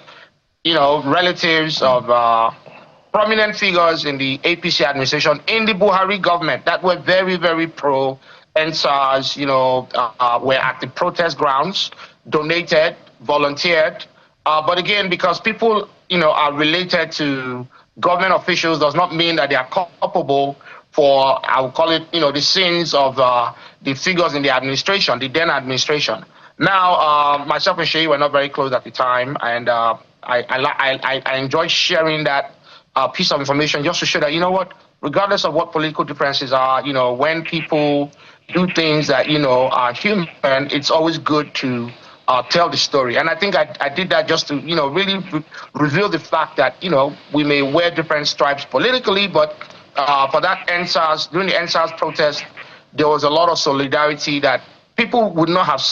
Speaker 7: relatives of prominent figures in the APC administration, in the Buhari government, that were very, very pro EndSARS, were at the protest grounds, donated, volunteered. But again, because people, are related to government officials does not mean that they are culpable for, I would call it, the sins of the figures in the administration, the then administration. Now, myself and Seyi were not very close at the time, and I enjoyed sharing that piece of information just to show that, regardless of what political differences are, when people do things that, are human, it's always good to tell the story. And I think I did that just to, really reveal the fact that, we may wear different stripes politically, but for that EndSARS, during the EndSARS protest, there was a lot of solidarity that people would not have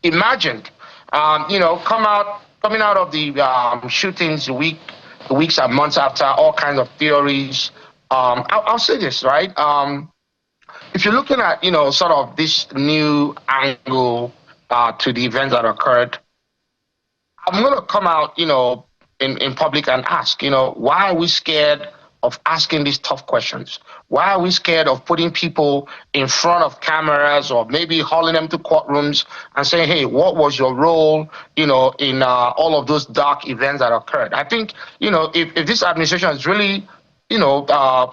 Speaker 7: imagined. Coming out of the shootings weeks and months after, all kinds of theories. I'll say this, right? If you're looking at, sort of this new angle to the events that occurred, I'm going to come out, in public and ask, why are we scared of asking these tough questions? Why are we scared of putting people in front of cameras or maybe hauling them to courtrooms and saying, hey, what was your role, in all of those dark events that occurred? I think, if this administration is really,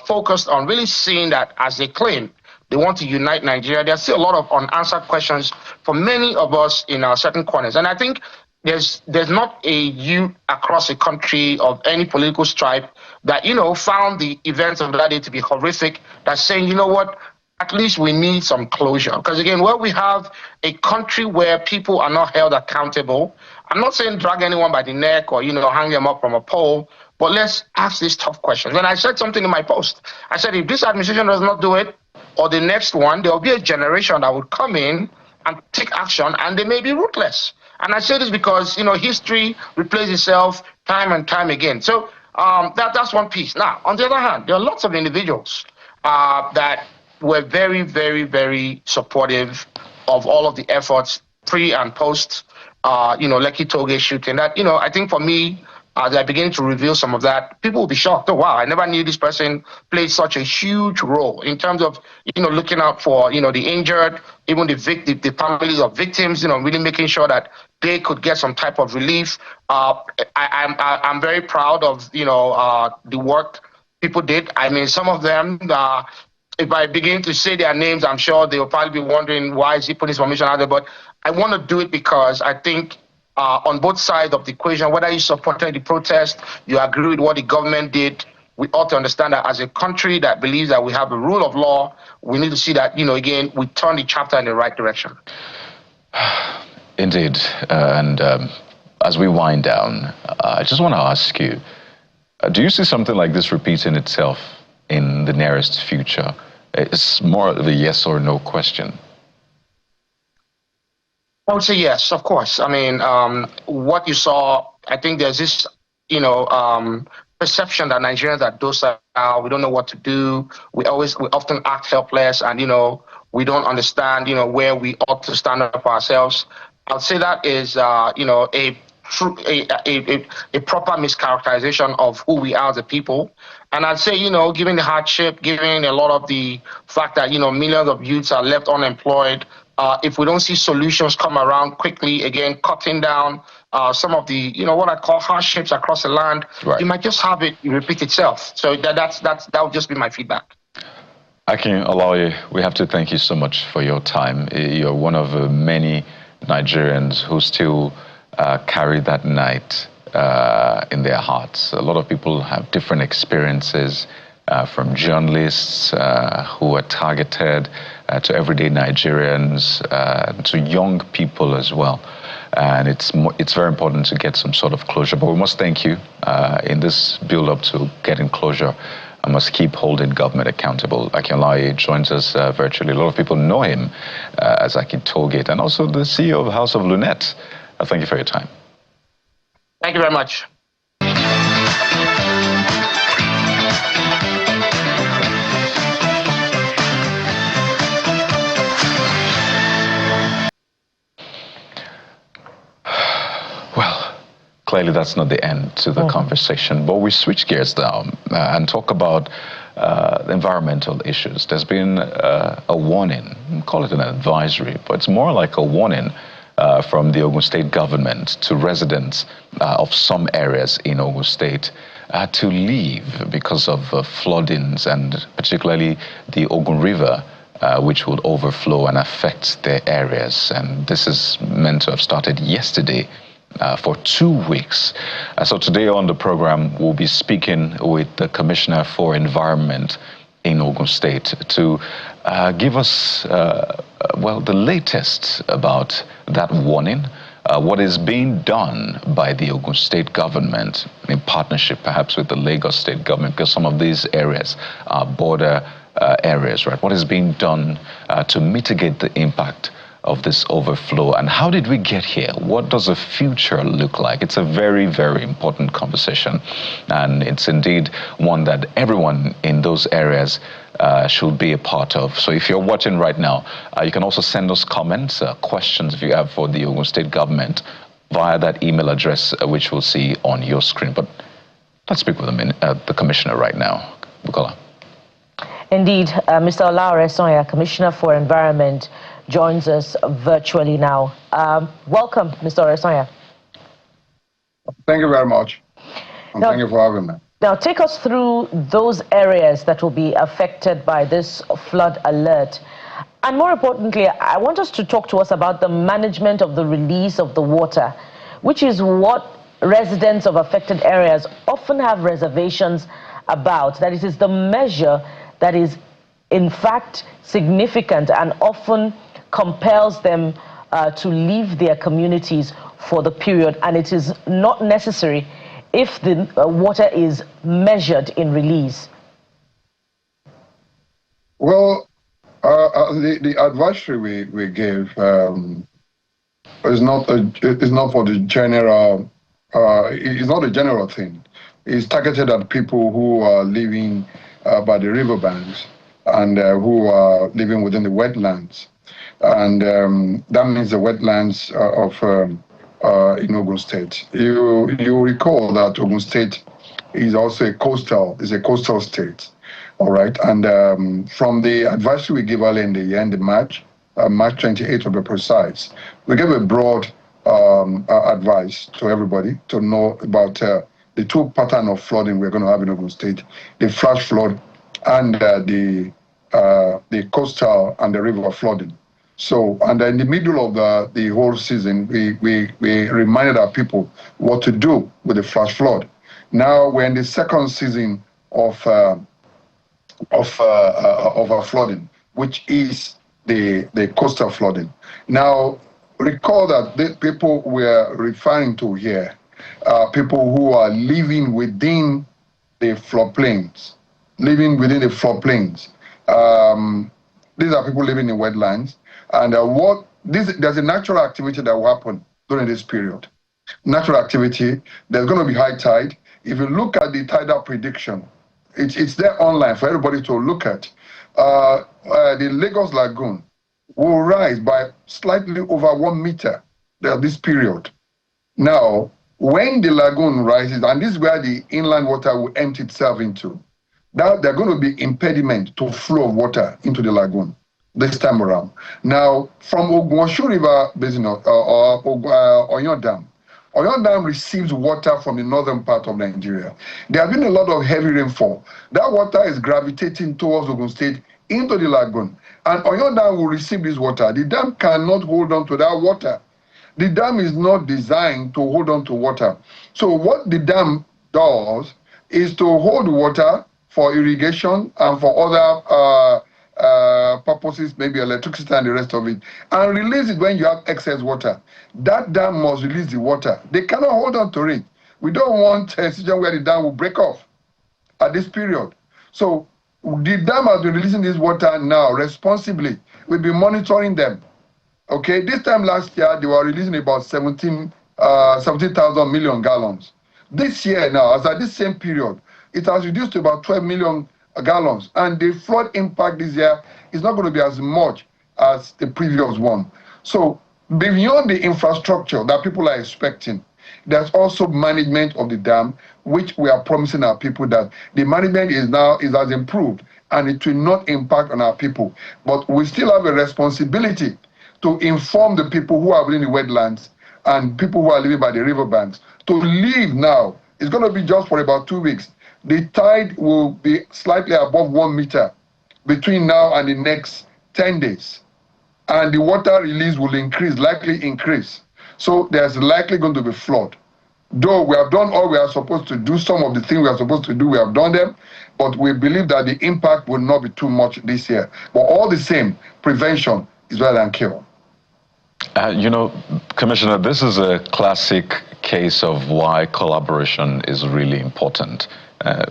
Speaker 7: focused on really seeing that, as they claim, they want to unite Nigeria, there's still a lot of unanswered questions for many of us in certain corners. And I think there's not a youth across the country of any political stripe that, found the events of that day to be horrific, that's saying, you know what, at least we need some closure. Because again, where we have a country where people are not held accountable, I'm not saying drag anyone by the neck or, hang them up from a pole, but let's ask these tough questions. And I said something in my post. I said, if this administration does not do it, or the next one, there will be a generation that would come in and take action, and they may be ruthless. And I say this because, history replays itself time and time again. So that's one piece. Now, on the other hand, there are lots of individuals that were very, very, very supportive of all of the efforts pre and post, Lekki Toge shooting. That, I think for me, as I begin to reveal some of that, people will be shocked. Oh, wow, I never knew this person played such a huge role in terms of, looking out for, the injured, even the families of victims, really making sure that they could get some type of relief. I'm very proud of, the work people did. I mean, some of them, if I begin to say their names, I'm sure they will probably be wondering why is he putting this information out there. But I want to do it because I think on both sides of the equation, whether you supported the protest, you agree with what the government did, we ought to understand that as a country that believes that we have a rule of law, we need to see that, again, we turn the chapter in the right direction.
Speaker 1: Indeed. And as we wind down, I just want to ask you, do you see something like this repeating itself in the nearest future? It's more of a yes or no question.
Speaker 7: I would say yes, of course. I mean, what you saw, I think there's this, perception that Nigerians are docile, we don't know what to do. We often act helpless, and, we don't understand, where we ought to stand up for ourselves. I'd say that is, a proper mischaracterization of who we are as a people. And I'd say, given the hardship, given a lot of the fact that, millions of youths are left unemployed, if we don't see solutions come around quickly, again, cutting down some of the, what I call hardships across the land, right, you might just have it repeat itself. So that would just be my feedback.
Speaker 1: Akin Olaoye, we have to thank you so much for your time. You're one of many Nigerians who still carry that night in their hearts. A lot of people have different experiences, from journalists who are targeted, to everyday Nigerians, to young people as well. And it's very important to get some sort of closure. But we must thank you in this build-up to getting closure. I must keep holding government accountable. Akin Olaoye joins us virtually. A lot of people know him as Akin Tollgate, and also the CEO of House of Lunette. Thank you for your time.
Speaker 7: Thank you very much.
Speaker 1: Well, clearly that's not the end to the conversation, but we switch gears now and talk about environmental issues. There's been a warning, call it an advisory, but it's more like a warning from the Ogun State government to residents of some areas in Ogun State to leave because of floodings, and particularly the Ogun River, which will overflow and affect their areas. And this is meant to have started yesterday for 2 weeks. So today on the program, we'll be speaking with the Commissioner for Environment in Ogun State to give us, the latest about that warning, what is being done by the Ogun State government in partnership perhaps with the Lagos State government, because some of these areas are border areas, right? What is being done to mitigate the impact of this overflow, and how did we get here? What does the future look like? It's a very, very important conversation, and it's indeed one that everyone in those areas should be a part of. So if you're watching right now, you can also send us comments, questions if you have for the Ogun State government via that email address, which we'll see on your screen. But let's speak with the Commissioner right now. Bukola.
Speaker 2: Indeed, Mr. Olaoye, Commissioner for Environment, joins us virtually now. Welcome, Mr. Olaoye.
Speaker 8: Thank you very much. And thank you for having me.
Speaker 2: Now, take us through those areas that will be affected by this flood alert. And more importantly, I want us to talk to us about the management of the release of the water. which is what residents of affected areas often have reservations about, that it is the measure that is in fact significant and often compels them to leave their communities for the period, and it is not necessary if the water is measured in release.
Speaker 8: Well, the advisory we gave is not for the general. It's not a general thing. It's targeted at people who are living by the riverbanks and who are living within the wetlands, and that means the wetlands in Ogun State. You recall that Ogun State is also a coastal state. All right, and from the advisory we gave earlier in the year, in March 28th to be precise, we gave a broad advice to everybody to know about the two patterns of flooding we're going to have in Ogun State: the flash flood and the coastal and the river flooding. So, and in the middle of the whole season, we reminded our people what to do with the flash flood. Now we're in the second season of our flooding, which is the coastal flooding. Now, recall that the people we're referring to here are people who are living within the floodplains, These are people living in wetlands, and there's a natural activity that will happen during this period. Natural activity, there's going to be high tide. If you look at the tidal prediction, it's there online for everybody to look at. The Lagos Lagoon will rise by slightly over 1 meter this period. Now, when the lagoon rises, and this is where the inland water will empty itself into, now there's going to be impediment to flow of water into the lagoon this time around. Now, from Ogunshu River Basin or Oyon Dam receives water from the northern part of Nigeria. There has been a lot of heavy rainfall. That water is gravitating towards Ogun State into the lagoon, and Oyon Dam will receive this water. The dam cannot hold on to that water. The dam is not designed to hold on to water. So what the dam does is to hold water for irrigation and for other purposes, maybe electricity and the rest of it, and release it when you have excess water. That dam must release the water. They cannot hold on to it. We don't want a situation where the dam will break off at this period. So the dam has been releasing this water now responsibly. We'll be monitoring them. Okay, this time last year, they were releasing about 17,000 million gallons. This year now, as at this same period, it has reduced to about 12 million gallons. And the flood impact this year is not going to be as much as the previous one. So beyond the infrastructure that people are expecting, there's also management of the dam, which we are promising our people that the management has improved and it will not impact on our people. But we still have a responsibility to inform the people who are within the wetlands and people who are living by the riverbanks to leave now. It's going to be just for about 2 weeks. The tide will be slightly above 1 meter between now and the next 10 days. And the water release will likely increase. So there's likely going to be flood. Though we have done all we are supposed to do, some of the things we are supposed to do, we have done them, but we believe that the impact will not be too much this year. But all the same, prevention is better than cure.
Speaker 1: Commissioner, this is a classic case of why collaboration is really important.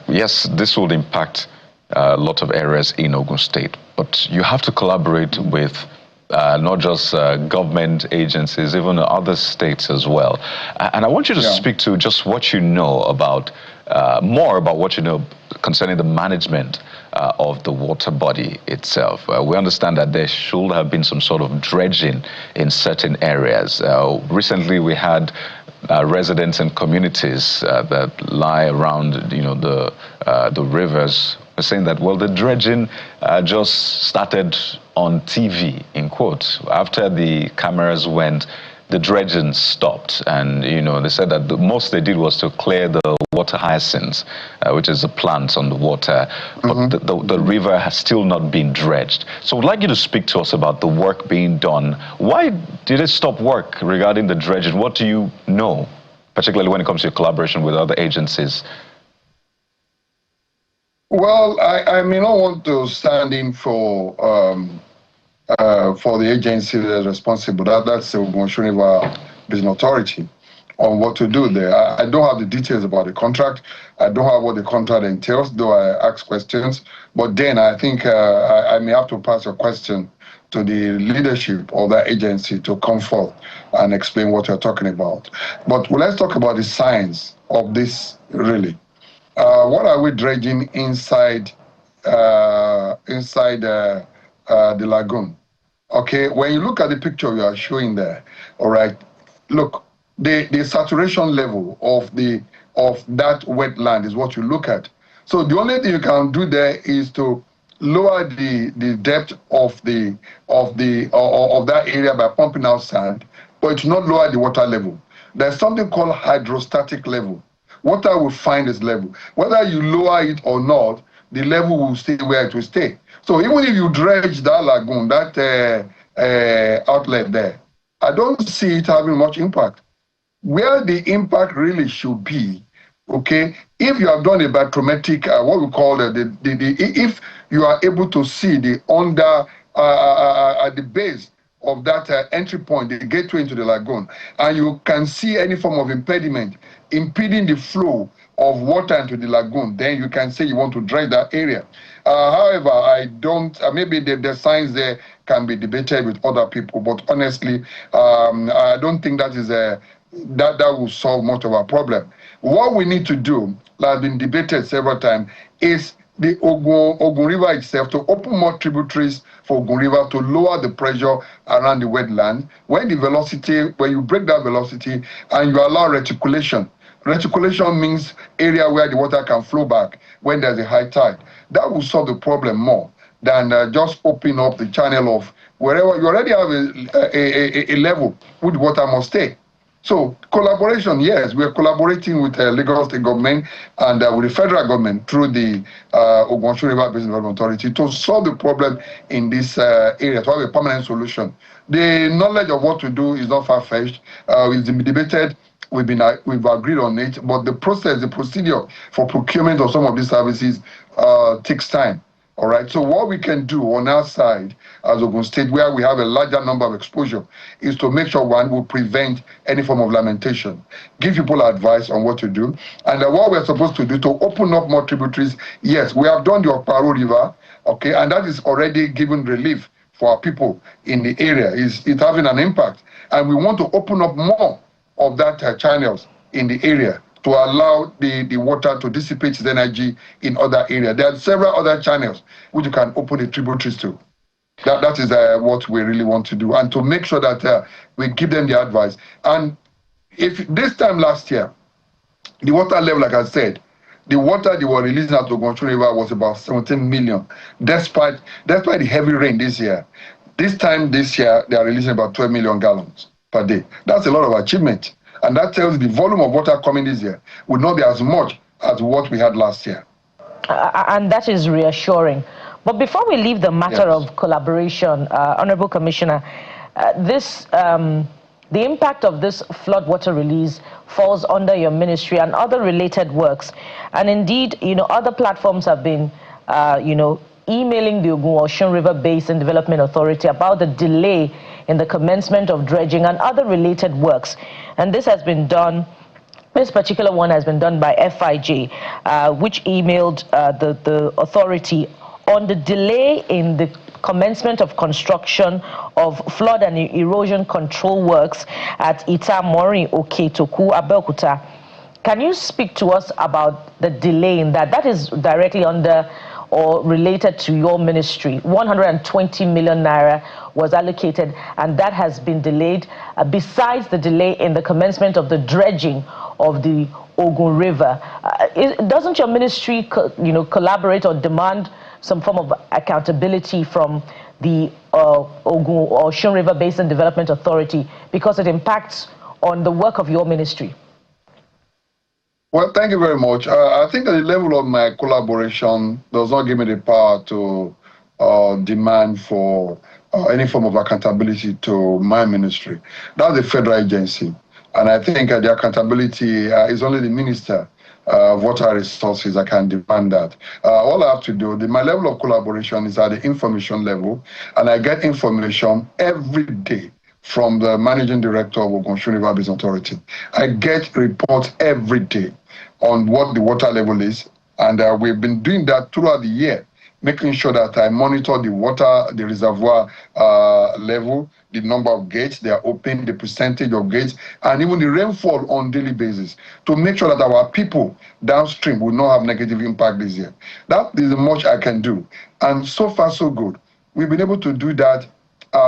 Speaker 1: Yes, this will impact a lot of areas in Ogun State, but you have to collaborate with not just government agencies, even other states as well. And I want you to speak to just what you know about, more about what you know concerning the management of the water body itself. We understand that there should have been some sort of dredging in certain areas. Recently, we had residents and communities that lie around, the rivers, saying that, well, the dredging just started on TV, in quotes. After the cameras went the dredging stopped, and they said that the most they did was to clear the water hyacinths, which is the plants on the water, but the river has still not been dredged. So I'd like you to speak to us about the work being done. Why did it stop work regarding the dredging? What do you know, particularly when it comes to your collaboration with other agencies?
Speaker 8: Well, I may not want to stand in for the agency that is responsible. That's the Ogun River Basin Authority on what to do there. I don't have the details about the contract. I don't have what the contract entails, though I ask questions. But then I think I may have to pass a question to the leadership of that agency to come forth and explain what you're talking about. But let's talk about the science of this, really. What are we dredging inside the lagoon? Okay, when you look at the picture you are showing there, all right, look, the saturation level of that wetland is what you look at. So the only thing you can do there is to lower the depth of that area by pumping out sand, but it's not lower the water level. There's something called hydrostatic level. Water will find its level. Whether you lower it or not, the level will stay where it will stay. So even if you dredge that lagoon, that outlet there, I don't see it having much impact. Where the impact really should be, okay, if you have done a barometric, what we call if you are able to see the at the base of that entry point, the gateway into the lagoon, and you can see any form of impediment impeding the flow of water into the lagoon, then you can say you want to dredge that area. However, I don't, maybe the science there can be debated with other people, but honestly, I don't think that is that will solve much of our problem. What we need to do, that has been debated several times, is the Ogun River itself, to open more tributaries for Ogun River to lower the pressure around the wetland. When you break that velocity and you allow reticulation. Reticulation means area where the water can flow back when there's a high tide. That will solve the problem more than just opening up the channel of wherever you already have a level where the water must stay. So collaboration, yes, we are collaborating with Lagos State government and with the federal government through the Ogun River Basin Development Authority to solve the problem in this area, to have a permanent solution. The knowledge of what to do is not far-fetched. It's been debated. We've agreed on it, but the procedure for procurement of some of these services takes time. All right. So what we can do on our side as Ogun State, where we have a larger number of exposure, is to make sure one will prevent any form of lamentation, give people advice on what to do, and what we're supposed to do to open up more tributaries. Yes, we have done the Okparo River, okay, and that is already giving relief for our people in the area. It's having an impact, and we want to open up more of that channels in the area to allow the water to dissipate its energy in other areas. There are several other channels which you can open the tributaries to. That is what we really want to do, and to make sure that we give them the advice. And if this time last year, the water level, like I said, the water they were releasing at Ogun River was about 17 million, despite the heavy rain this year. This year, they are releasing about 12 million gallons per day. That's a lot of achievement. And that tells you the volume of water coming this year will not be as much as what we had last year.
Speaker 2: And that is reassuring. But before we leave the matter of collaboration, Honorable Commissioner, the impact of this flood water release falls under your ministry and other related works. And indeed, other platforms have been, emailing the Ogun River Basin Development Authority about the delay in the commencement of dredging and other related works. And this has been done, this particular one has been done by FIJ, which emailed the authority on the delay in the commencement of construction of flood and erosion control works at Itamori, Oketoku, Abeokuta. Can you speak to us about the delay in that? That is directly under or related to your ministry. 120 million naira was allocated, and that has been delayed, besides the delay in the commencement of the dredging of the Ogun River. Doesn't your ministry collaborate or demand some form of accountability from the Ogun or Osun River Basin Development Authority, because it impacts on the work of your ministry?
Speaker 8: Well, thank you very much. I think at the level of my collaboration does not give me the power to demand for any form of accountability to my ministry. That's a federal agency. And I think the accountability is only the Minister of Water Resources that can demand that. All I have to do, my level of collaboration is at the information level, and I get information every day from the Managing Director of Ogun River Basin Authority. I get reports every day on what the water level is, and we've been doing that throughout the year, making sure that I monitor the water, the reservoir level, the number of gates they are open, the percentage of gates, and even the rainfall on daily basis, to make sure that our people downstream will not have negative impact this year. That is much I can do. And so far, so good. We've been able to do that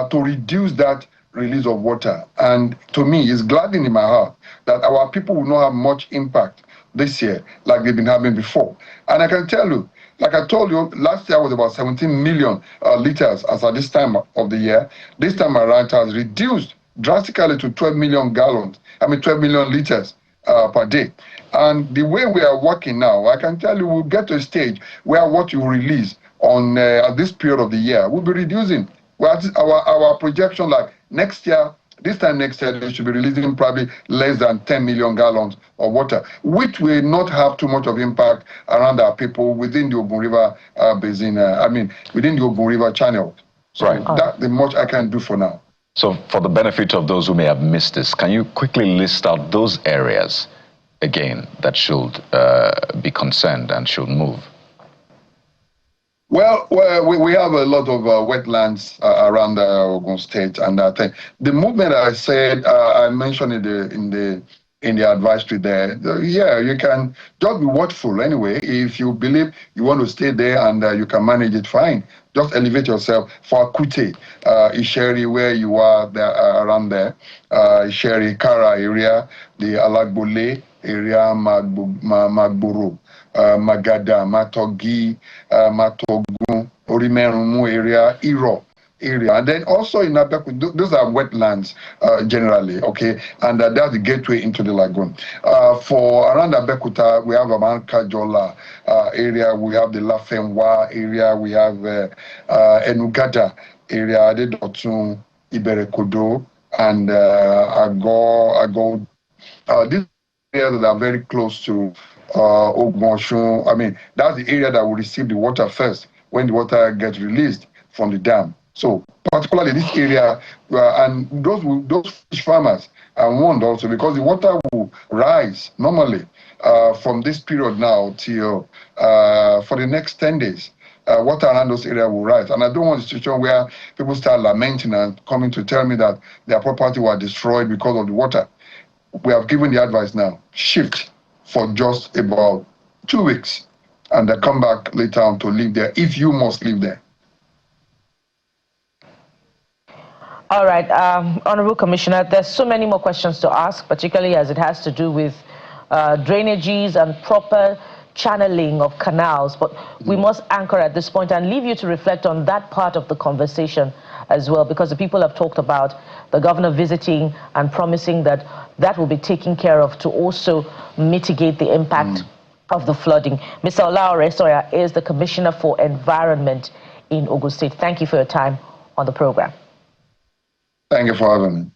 Speaker 8: to reduce that release of water. And to me, it's gladdening in my heart that our people will not have much impact this year like they've been having before. And I can tell you, like I told you, last year was about 17 million liters as at this time of the year. This time around it has reduced drastically to 12 million gallons, 12 million liters per day. And the way we are working now, I can tell you we'll get to a stage where what you release on at this period of the year will be reducing. Well, our projection, like next year, this time next year, they should be releasing probably less than 10 million gallons of water, which will not have too much of impact around our people within the Ogun River Basin, within the Ogun River channel. So
Speaker 1: right.
Speaker 8: That's the much I can do for now.
Speaker 1: So for the benefit of those who may have missed this, can you quickly list out those areas, again, that should be concerned and should move?
Speaker 8: Well, we have a lot of wetlands around Ogun State, and I think the movement I said I mentioned in the advisory there. Yeah, you can just be watchful anyway. If you believe you want to stay there and you can manage it, fine. Just elevate yourself for Akute, Isheri, where you are there, around there, Isheri, Kara area, the Alagbole area, Magboro. Magada, Matogi, Matogun, Orimerumu area, Iro area. And then also in Abeokuta, those are wetlands generally, okay? And that's the gateway into the lagoon. For around Abeokuta, we have Amankajola area, we have the Lafenwa area, we have Enugada area, Adedotun, Iberekodo, and Ago. These areas that are very close to Ogun, that's the area that will receive the water first when the water gets released from the dam. So particularly this area, and those fish farmers are warned also, because the water will rise normally from this period now till for the next 10 days. Water around those areas will rise. And I don't want a situation where people start lamenting and coming to tell me that their property was destroyed because of the water. We have given the advice now, shift for just about 2 weeks, and then come back later on to live there, if you must live there.
Speaker 2: All right, Honorable Commissioner, there's so many more questions to ask, particularly as it has to do with drainages and proper channeling of canals, but we must anchor at this point and leave you to reflect on that part of the conversation as well, because the people have talked about the governor visiting and promising that that will be taken care of to also mitigate the impact of the flooding. Mr. Olaore Soya is the Commissioner for Environment in Ogun State. Thank you for your time on the program.
Speaker 8: Thank you for having me.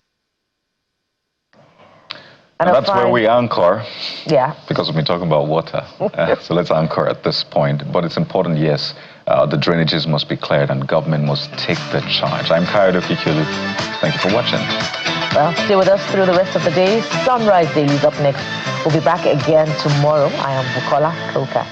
Speaker 1: And that's where we anchor.
Speaker 2: Yeah.
Speaker 1: Because we've been talking about water. So let's anchor at this point. But it's important, yes, the drainages must be cleared and government must take the charge. I'm Kayode Kikulu. Thank you for watching.
Speaker 2: Well, stay with us through the rest of the day. Sunrise Daily is up next. We'll be back again tomorrow. I am Bukola Koka.